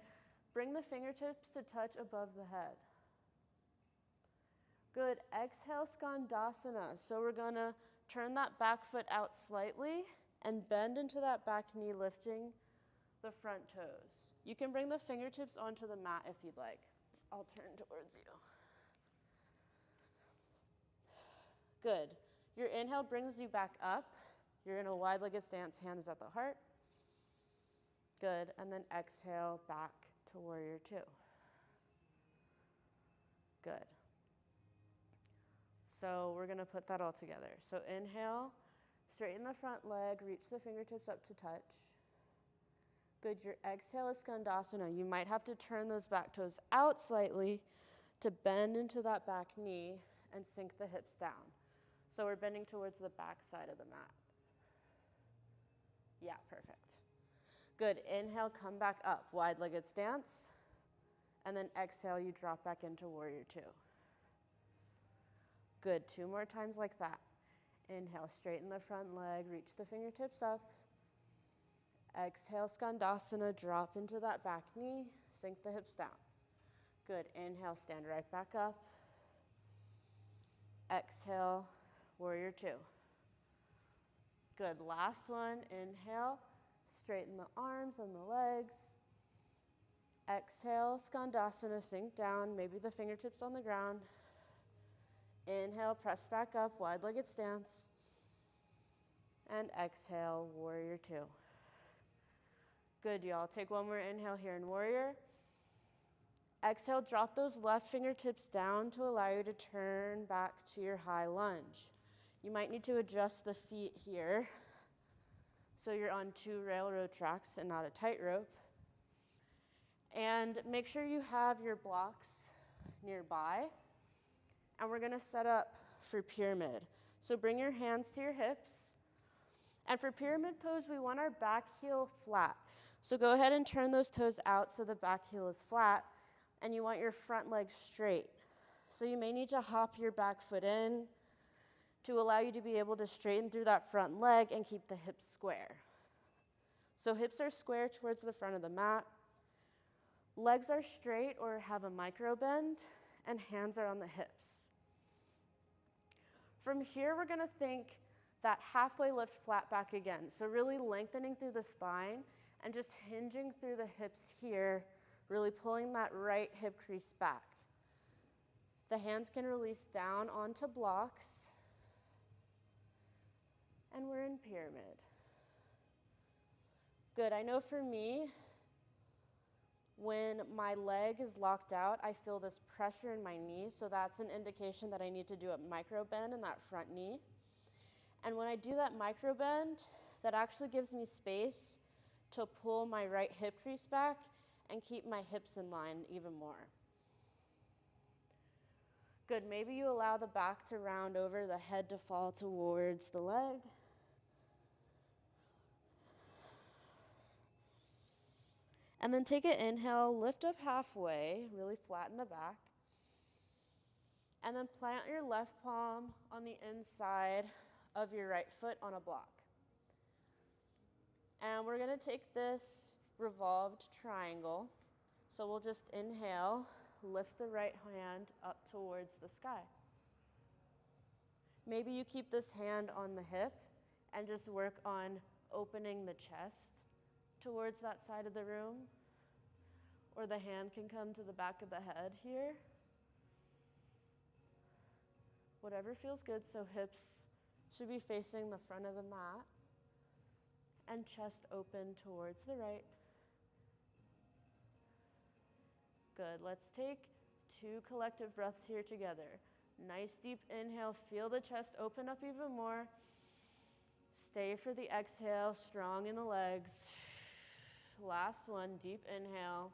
Bring the fingertips to touch above the head. Good. Exhale, Skandasana. So we're going to turn that back foot out slightly and bend into that back knee, lifting the front toes. You can bring the fingertips onto the mat if you'd like. I'll turn towards you. Good. Your inhale brings you back up. You're in a wide-legged stance, hands at the heart. Good, and then exhale back to warrior two. Good. So we're gonna put that all together. So inhale, straighten the front leg, reach the fingertips up to touch. Good, your exhale is Skandasana. You might have to turn those back toes out slightly to bend into that back knee and sink the hips down. So we're bending towards the back side of the mat. Yeah, perfect. Good, inhale, come back up, wide-legged stance. And then exhale, you drop back into warrior two. Good, 2 more times like that. Inhale, straighten the front leg, reach the fingertips up. Exhale, Skandasana, drop into that back knee, sink the hips down. Good, inhale, stand right back up. Exhale, warrior two. Good, last one, inhale, straighten the arms and the legs. Exhale, Skandasana, sink down, maybe the fingertips on the ground. Inhale, press back up, wide-legged stance. And exhale, warrior two. Good, y'all. Take one more inhale here in warrior. Exhale, drop those left fingertips down to allow you to turn back to your high lunge. You might need to adjust the feet here so you're on 2 railroad tracks and not a tightrope. And make sure you have your blocks nearby. And we're gonna set up for pyramid. So bring your hands to your hips. And for pyramid pose, we want our back heel flat. So go ahead and turn those toes out so the back heel is flat, and you want your front leg straight. So you may need to hop your back foot in to allow you to be able to straighten through that front leg and keep the hips square. So hips are square towards the front of the mat. Legs are straight or have a micro bend, and hands are on the hips. From here, we're gonna think that halfway lift flat back again. So really lengthening through the spine and just hinging through the hips here, really pulling that right hip crease back. The hands can release down onto blocks. And we're in pyramid. Good, I know for me, when my leg is locked out, I feel this pressure in my knee, so that's an indication that I need to do a micro bend in that front knee. And when I do that micro bend, that actually gives me space to pull my right hip crease back and keep my hips in line even more. Good, maybe you allow the back to round over, the head to fall towards the leg. And then take an inhale, lift up halfway, really flatten the back. And then plant your left palm on the inside of your right foot on a block. And we're gonna take this revolved triangle. So we'll just inhale, lift the right hand up towards the sky. Maybe you keep this hand on the hip and just work on opening the chest towards that side of the room, or the hand can come to the back of the head here. Whatever feels good, so hips should be facing the front of the mat and chest open towards the right. Good, let's take 2 collective breaths here together. Nice deep inhale, feel the chest open up even more. Stay for the exhale, strong in the legs. Last one, deep inhale.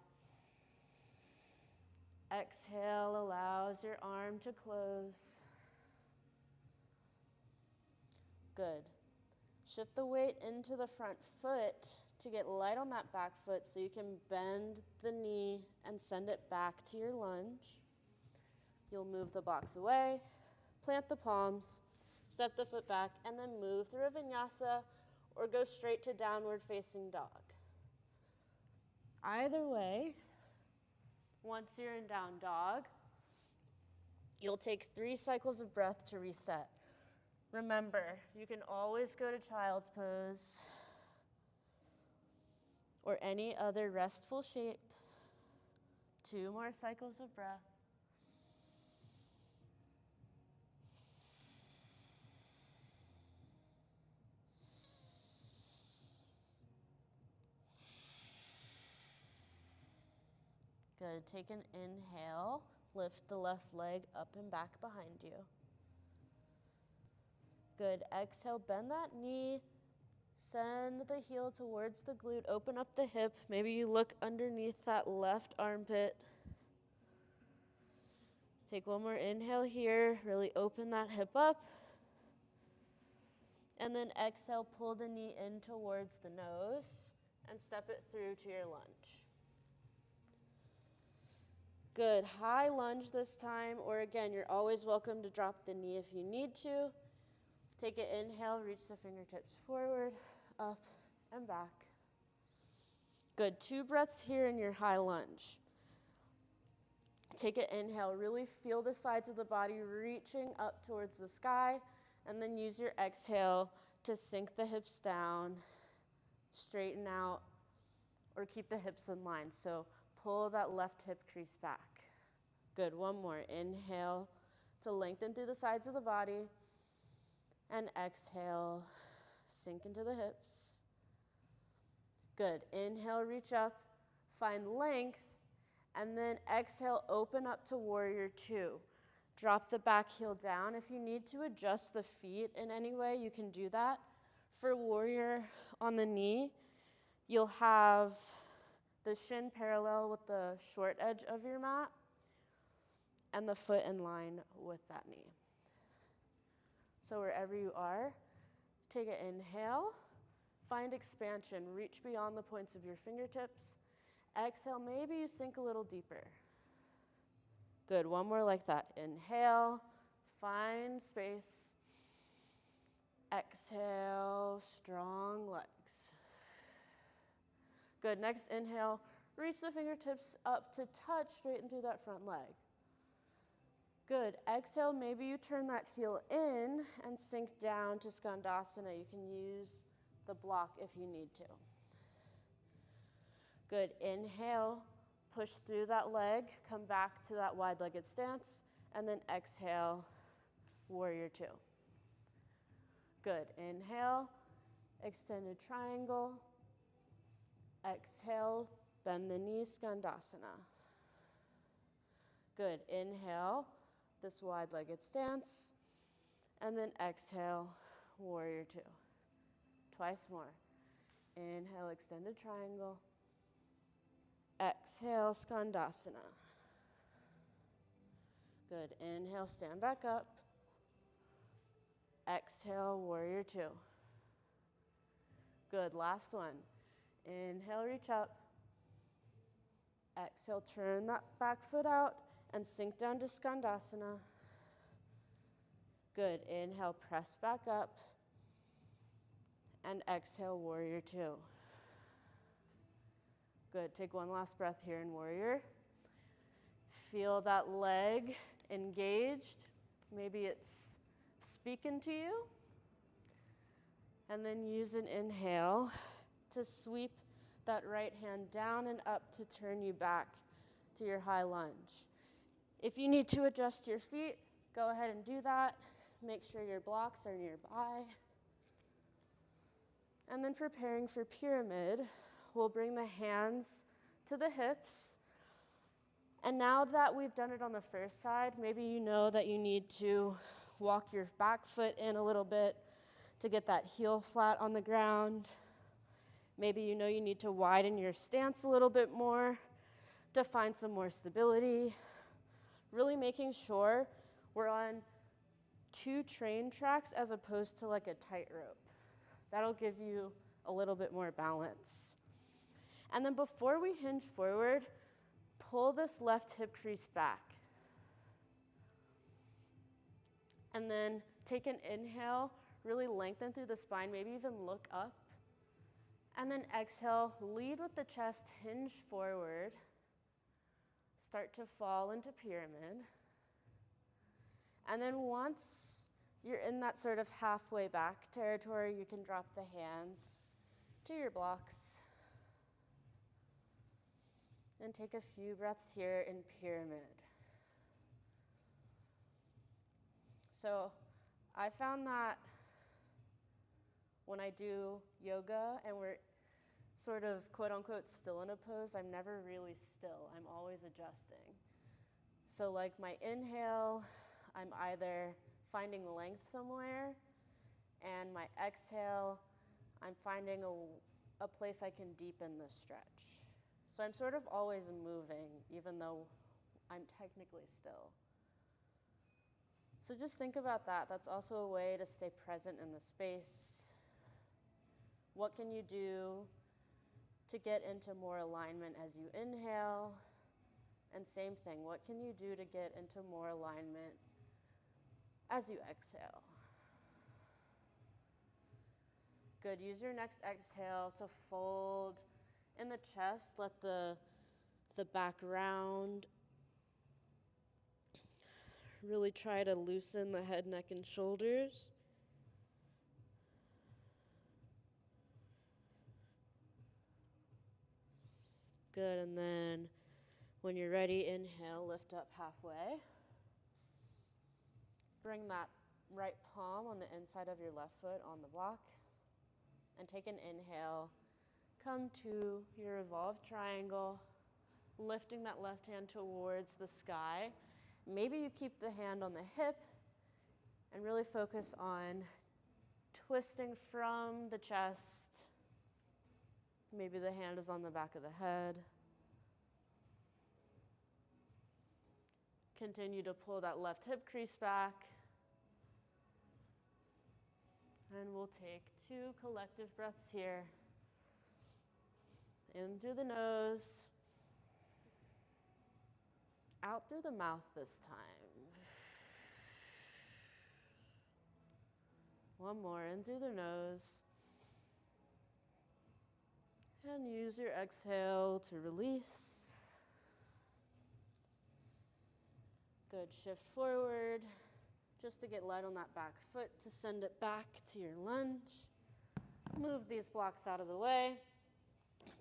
Exhale allows your arm to close. Good. Shift the weight into the front foot to get light on that back foot so you can bend the knee and send it back to your lunge. You'll move the blocks away, plant the palms, step the foot back, and then move through a vinyasa or go straight to downward facing dog. Either way, once you're in down dog, you'll take 3 cycles of breath to reset. Remember, you can always go to child's pose or any other restful shape. 2 more cycles of breath. Good. Take an inhale. Lift the left leg up and back behind you. Good. Exhale, bend that knee. Send the heel towards the glute. Open up the hip. Maybe you look underneath that left armpit. Take one more inhale here. Really open that hip up. And then exhale, pull the knee in towards the nose and step it through to your lunge. Good. High lunge this time, or again, you're always welcome to drop the knee if you need to. Take an inhale, reach the fingertips forward, up, and back. Good. 2 breaths here in your high lunge. Take an inhale, really feel the sides of the body reaching up towards the sky, and then use your exhale to sink the hips down, straighten out, or keep the hips in line. So pull that left hip crease back. Good. One more. Inhale to lengthen through the sides of the body. And exhale, sink into the hips. Good. Inhale, reach up, find length, and then exhale, open up to warrior 2. Drop the back heel down. If you need to adjust the feet in any way, you can do that. For warrior on the knee, you'll have the shin parallel with the short edge of your mat and the foot in line with that knee. So wherever you are, take an inhale, find expansion, reach beyond the points of your fingertips. Exhale, maybe you sink a little deeper. Good. One more like that. Inhale, find space. Exhale, strong legs. Good. Next inhale, reach the fingertips up to touch, straighten through that front leg. Good. Exhale, maybe you turn that heel in and sink down to Skandasana. You can use the block if you need to. Good. Inhale, push through that leg, come back to that wide-legged stance, and then exhale, warrior 2. Good. Inhale, extended triangle. Exhale, bend the knees, Skandasana. Good. Inhale, this wide-legged stance, and then exhale, warrior 2. Twice more. Inhale, extended triangle. Exhale, Skandasana. Good. Inhale, stand back up. Exhale, warrior 2. Good. Last one. Inhale, reach up. Exhale, turn that back foot out and sink down to Skandasana. Good. Inhale, press back up. And exhale, warrior 2. Good. Take one last breath here in warrior. Feel that leg engaged. Maybe it's speaking to you. And then use an inhale to sweep that right hand down and up to turn you back to your high lunge. If you need to adjust your feet, go ahead and do that. Make sure your blocks are nearby. And then preparing for pyramid, we'll bring the hands to the hips. And now that we've done it on the first side, maybe you know that you need to walk your back foot in a little bit to get that heel flat on the ground. Maybe you know you need to widen your stance a little bit more to find some more stability. Really making sure we're on 2 train tracks as opposed to like a tightrope. That'll give you a little bit more balance. And then before we hinge forward, pull this left hip crease back. And then take an inhale, really lengthen through the spine, maybe even look up. And then exhale, lead with the chest, hinge forward. Start to fall into pyramid. And then once you're in that sort of halfway back territory, you can drop the hands to your blocks. And take a few breaths here in pyramid. So I found that when I do yoga and we're sort of quote unquote still in a pose, I'm never really still. I'm always adjusting. So like my inhale, I'm either finding length somewhere, and my exhale, I'm finding a place I can deepen the stretch. So I'm sort of always moving, even though I'm technically still. So just think about that. That's also a way to stay present in the space. What can you do to get into more alignment as you inhale? And same thing, what can you do to get into more alignment as you exhale? Good, use your next exhale to fold in the chest, let the back round. Really try to loosen the head, neck, and shoulders. Good, and then when you're ready, inhale, lift up halfway. Bring that right palm on the inside of your left foot on the block. And take an inhale. Come to your evolved triangle, lifting that left hand towards the sky. Maybe you keep the hand on the hip and really focus on twisting from the chest. Maybe the hand is on the back of the head. Continue to pull that left hip crease back. And we'll take 2 collective breaths here. In through the nose. Out through the mouth this time. One more, in through the nose. And use your exhale to release. Good, shift forward. Just to get light on that back foot to send it back to your lunge. Move these blocks out of the way.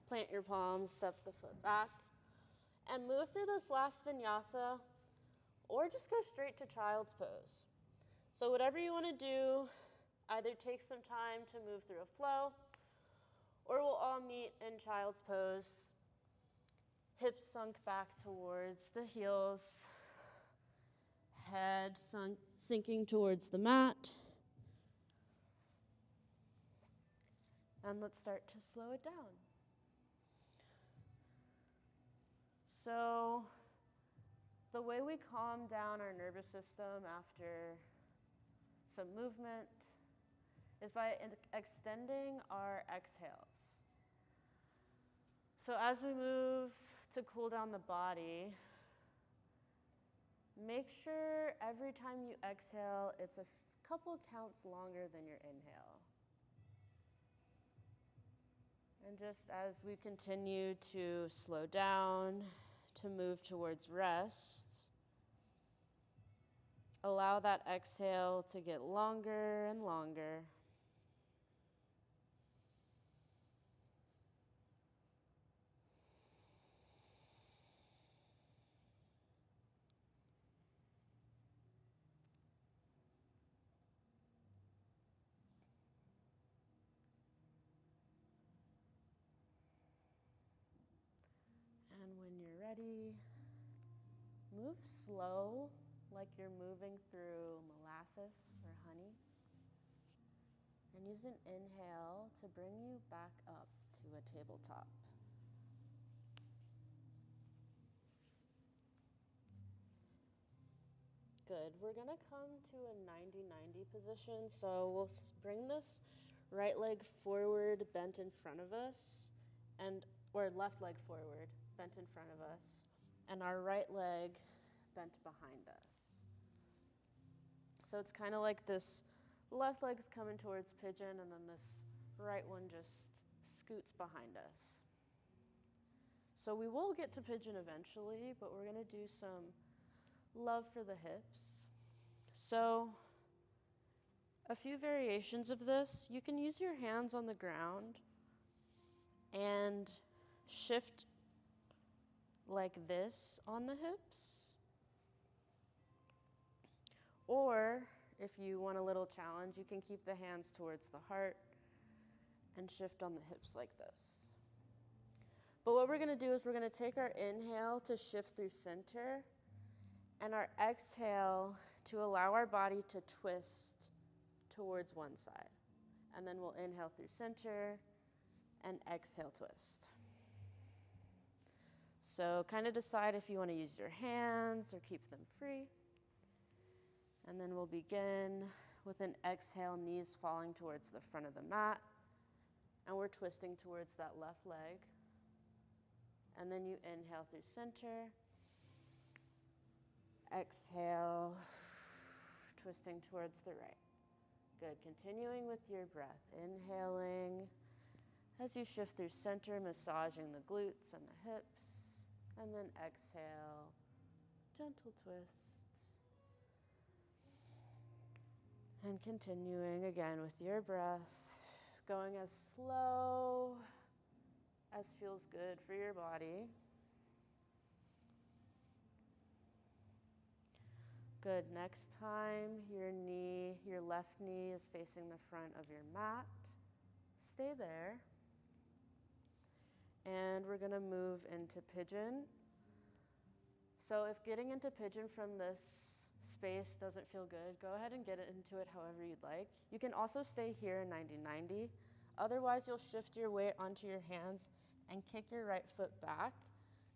Plant your palms, step the foot back. And move through this last vinyasa, or just go straight to child's pose. So whatever you want to do, either take some time to move through a flow, or we'll all meet in child's pose. Hips sunk back towards the heels. Head sinking towards the mat. And let's start to slow it down. So the way we calm down our nervous system after some movement is by extending our exhales. So as we move to cool down the body, make sure every time you exhale, it's a couple counts longer than your inhale. And just as we continue to slow down, to move towards rest, allow that exhale to get longer and longer. And when you're ready, move slow, like you're moving through molasses or honey. And use an inhale to bring you back up to a tabletop. Good. We're going to come to a 90-90 position. So we'll bring this right leg forward, bent in front of us, or left leg forward, bent in front of us, and our right leg bent behind us. So it's kind of like this left leg's coming towards pigeon, and then this right one just scoots behind us. So we will get to pigeon eventually, but we're going to do some love for the hips. So a few variations of this. You can use your hands on the ground and shift like this on the hips. Or if you want a little challenge, you can keep the hands towards the heart and shift on the hips like this. But what we're going to do is we're going to take our inhale to shift through center and our exhale to allow our body to twist towards one side. And then we'll inhale through center and exhale, twist. So kind of decide if you want to use your hands or keep them free. And then we'll begin with an exhale, knees falling towards the front of the mat. And we're twisting towards that left leg. And then you inhale through center. Exhale, twisting towards the right. Good, continuing with your breath. Inhaling as you shift through center, massaging the glutes and the hips. And then exhale, gentle twists. And continuing again with your breath, going as slow as feels good for your body. Good, next time your left knee is facing the front of your mat. Stay there. And we're gonna move into pigeon. So if getting into pigeon from this space doesn't feel good, go ahead and get into it however you'd like. You can also stay here in 90-90. Otherwise, you'll shift your weight onto your hands and kick your right foot back,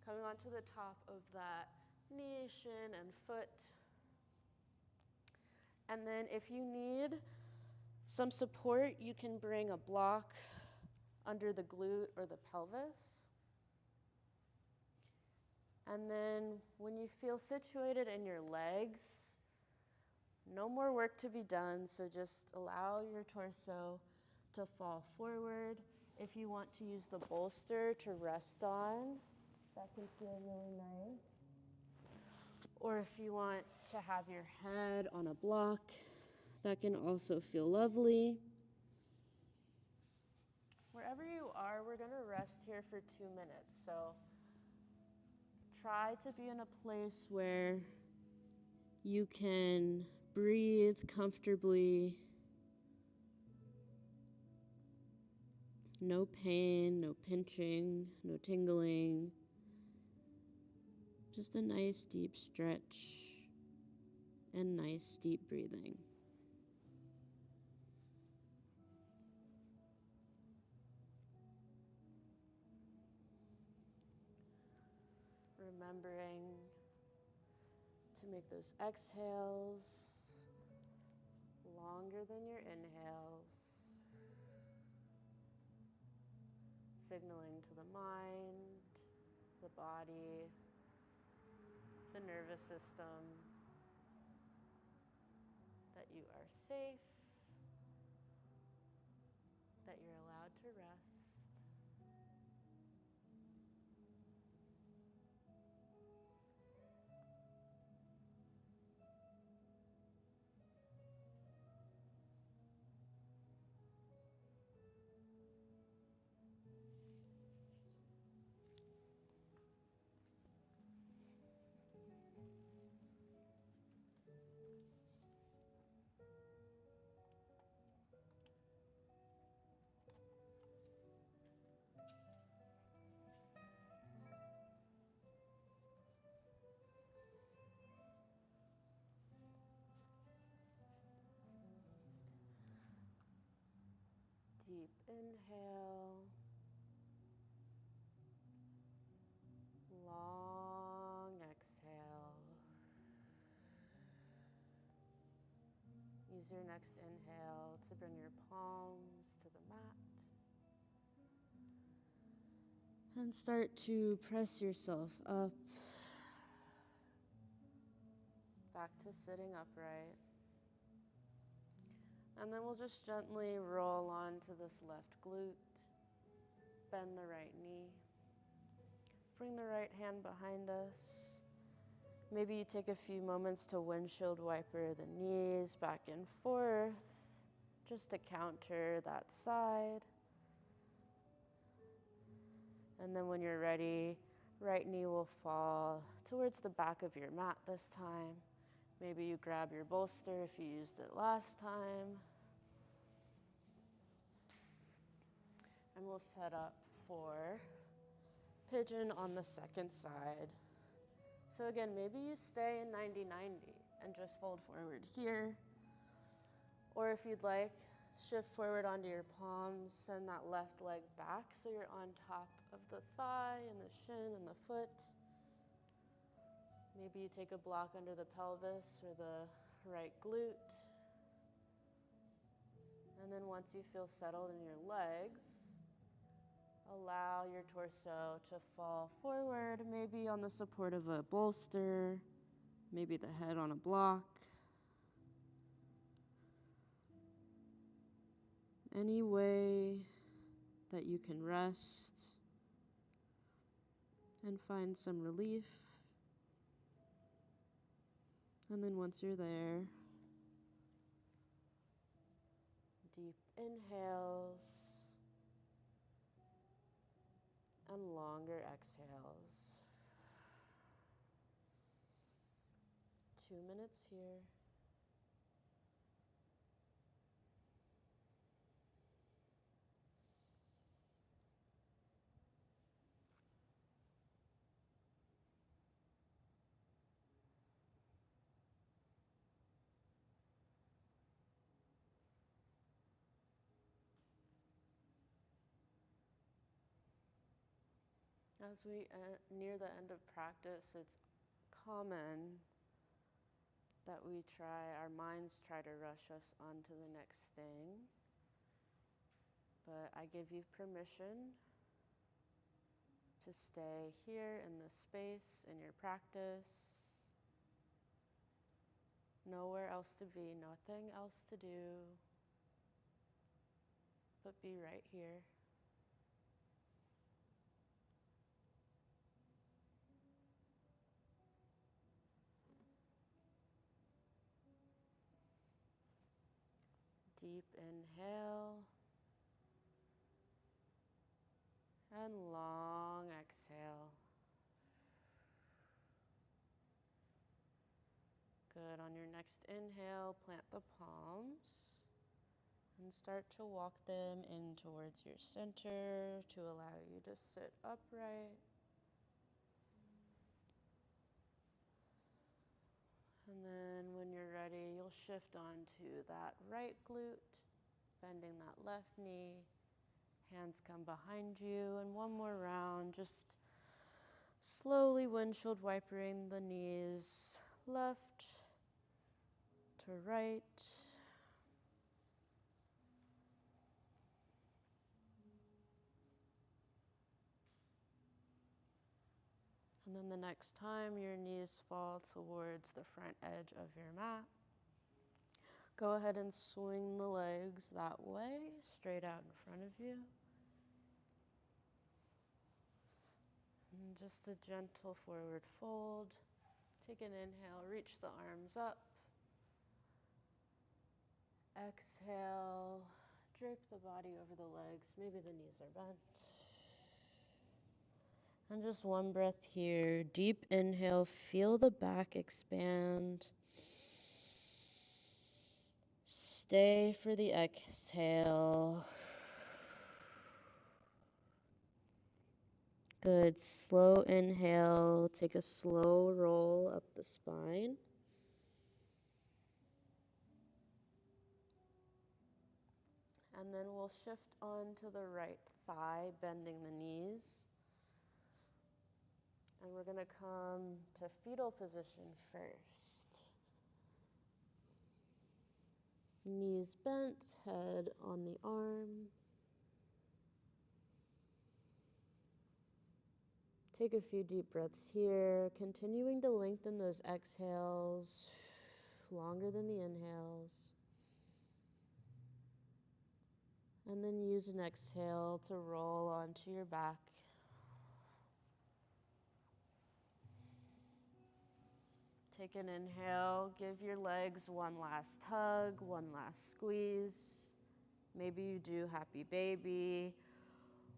coming onto the top of that knee, shin, and foot. And then if you need some support, you can bring a block under the glute or the pelvis. And then when you feel situated in your legs, no more work to be done, so just allow your torso to fall forward. If you want to use the bolster to rest on, that can feel really nice. Or if you want to have your head on a block, that can also feel lovely. Wherever you are, we're gonna rest here for 2 minutes. So try to be in a place where you can breathe comfortably. No pain, no pinching, no tingling. Just a nice deep stretch and nice deep breathing. Remembering to make those exhales longer than your inhales, signaling to the mind, the body, the nervous system that you are safe, that you're allowed to rest. Deep inhale, long exhale. Use your next inhale to bring your palms to the mat. And start to press yourself up, back to sitting upright. And then we'll just gently roll onto this left glute, bend the right knee, bring the right hand behind us. Maybe you take a few moments to windshield wiper the knees back and forth, just to counter that side. And then when you're ready, Right knee will fall towards the back of your mat this time. Maybe you grab your bolster if you used it last time. And we'll set up for pigeon on the second side. So again, maybe you stay in 90-90 and just fold forward here. Or if you'd like, shift forward onto your palms, send that left leg back so you're on top of the thigh and the shin and the foot. Maybe you take a block under the pelvis or the right glute. And then once you feel settled in your legs, allow your torso to fall forward, maybe on the support of a bolster, maybe the head on a block. Any way that you can rest and find some relief. And then once you're there, deep inhales and longer exhales. 2 minutes here. As we near the end of practice, it's common that our minds try to rush us on to the next thing. But I give you permission to stay here in this space, in your practice. Nowhere else to be, nothing else to do, but be right here. Deep inhale and long exhale. Good. On your next inhale, plant the palms and start to walk them in towards your center to allow you to sit upright. And then when you're ready, you'll shift onto that right glute, bending that left knee. Hands come behind you, and one more round, just slowly windshield wipering the knees left to right. And then the next time your knees fall towards the front edge of your mat, go ahead and swing the legs that way, straight out in front of you. And just a gentle forward fold. Take an inhale, reach the arms up. Exhale, drape the body over the legs. Maybe the knees are bent. And just one breath here. Deep inhale, feel the back expand. Stay for the exhale. Good. Slow inhale. Take a slow roll up the spine. And then we'll shift onto the right thigh, bending the knees. And we're going to come to fetal position first. Knees bent, head on the arm. Take a few deep breaths here, continuing to lengthen those exhales longer than the inhales. And then use an exhale to roll onto your back. Take an inhale, give your legs one last hug, one last squeeze. Maybe you do happy baby,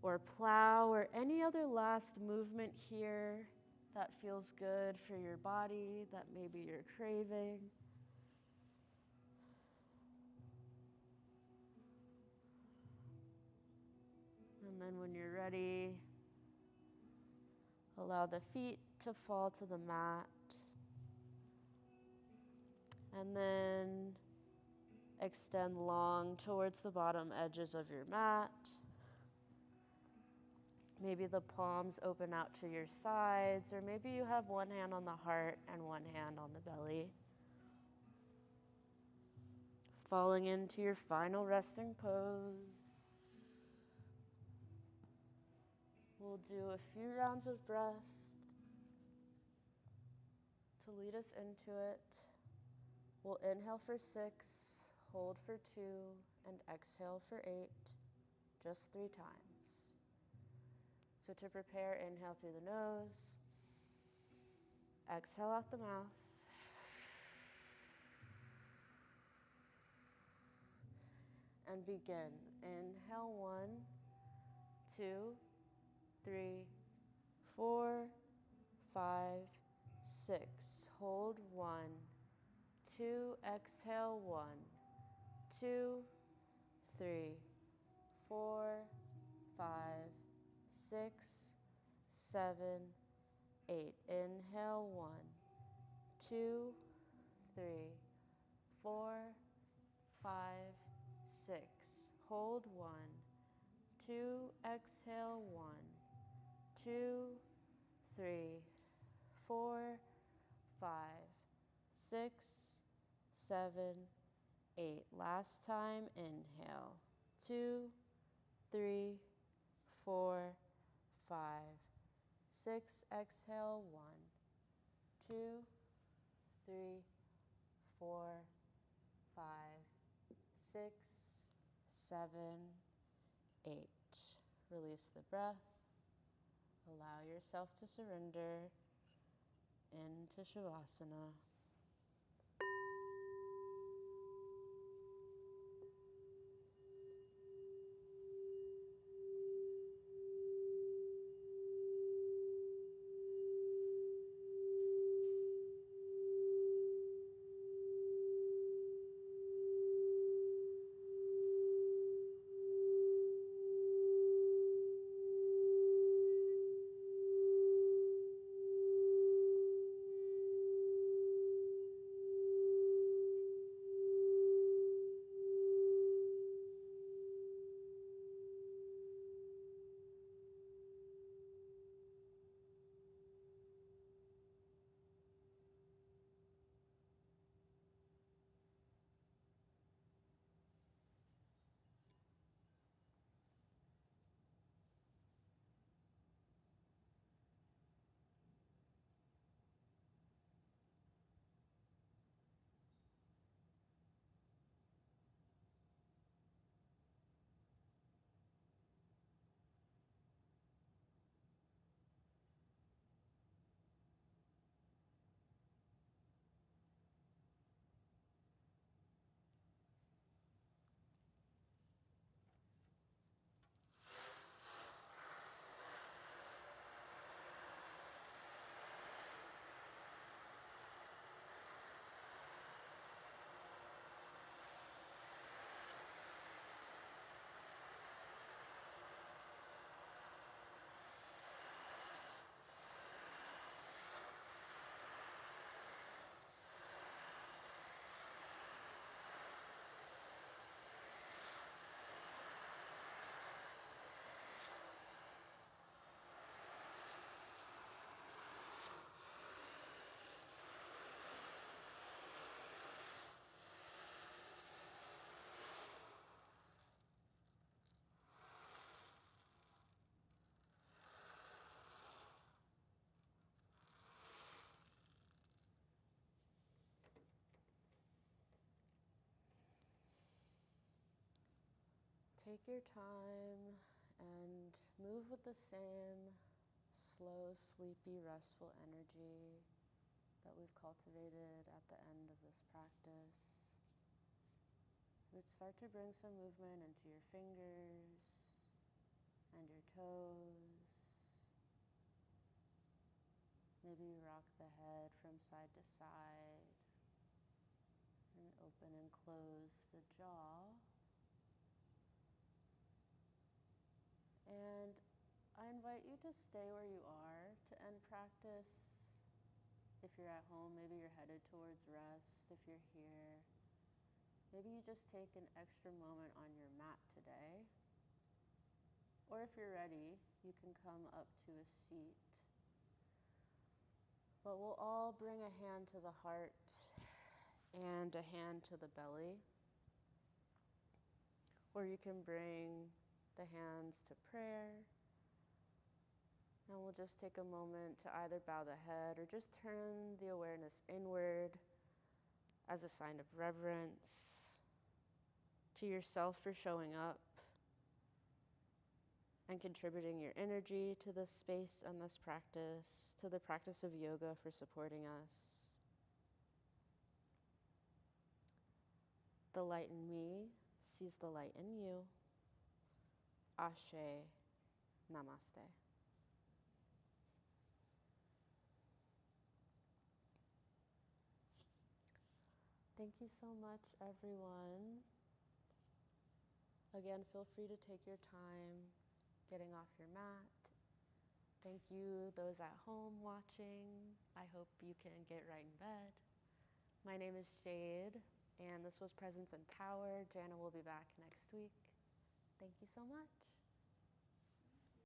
or plow or any other last movement here that feels good for your body, that maybe you're craving. And then when you're ready, allow the feet to fall to the mat. And then extend long towards the bottom edges of your mat. Maybe the palms open out to your sides, or maybe you have one hand on the heart and one hand on the belly. Falling into your final resting pose. We'll do a few rounds of breath to lead us into it. We'll inhale for 6, hold for 2, and exhale for 8, just 3 times. So to prepare, inhale through the nose, exhale out the mouth. And begin. Inhale 1, 2, 3, 4, 5, 6. Hold 1, 2, exhale 1, 2, 3, 4, 5, 6, 7, 8. Inhale 1, 2, 3, 4, 5, 6. Hold 1, 2, exhale 1, 2, 3, 4, 5, 6, 7, 8. Last time, inhale. 2, 3, 4, 5, 6. Exhale 1, 2, 3, 4, 5, 6, 7, 8. Release the breath. Allow yourself to surrender into Shavasana. Take your time and move with the same slow, sleepy, restful energy that we've cultivated at the end of this practice. We'd start to bring some movement into your fingers, and your toes. Maybe you rock the head from side to side and open and close the jaw. And I invite you to stay where you are to end practice. If you're at home, maybe you're headed towards rest. If you're here, maybe you just take an extra moment on your mat today. Or if you're ready, you can come up to a seat. But we'll all bring a hand to the heart and a hand to the belly. Or you can bring the hands to prayer. And we'll just take a moment to either bow the head or just turn the awareness inward as a sign of reverence to yourself for showing up and contributing your energy to this space and this practice, to the practice of yoga for supporting us. The light in me sees the light in you. Ashe, namaste. Thank you so much, everyone. Again, feel free to take your time getting off your mat. Thank you, those at home watching. I hope you can get right in bed. My name is Jade, and this was Presence and Power. Jana will be back next week. Thank you so much.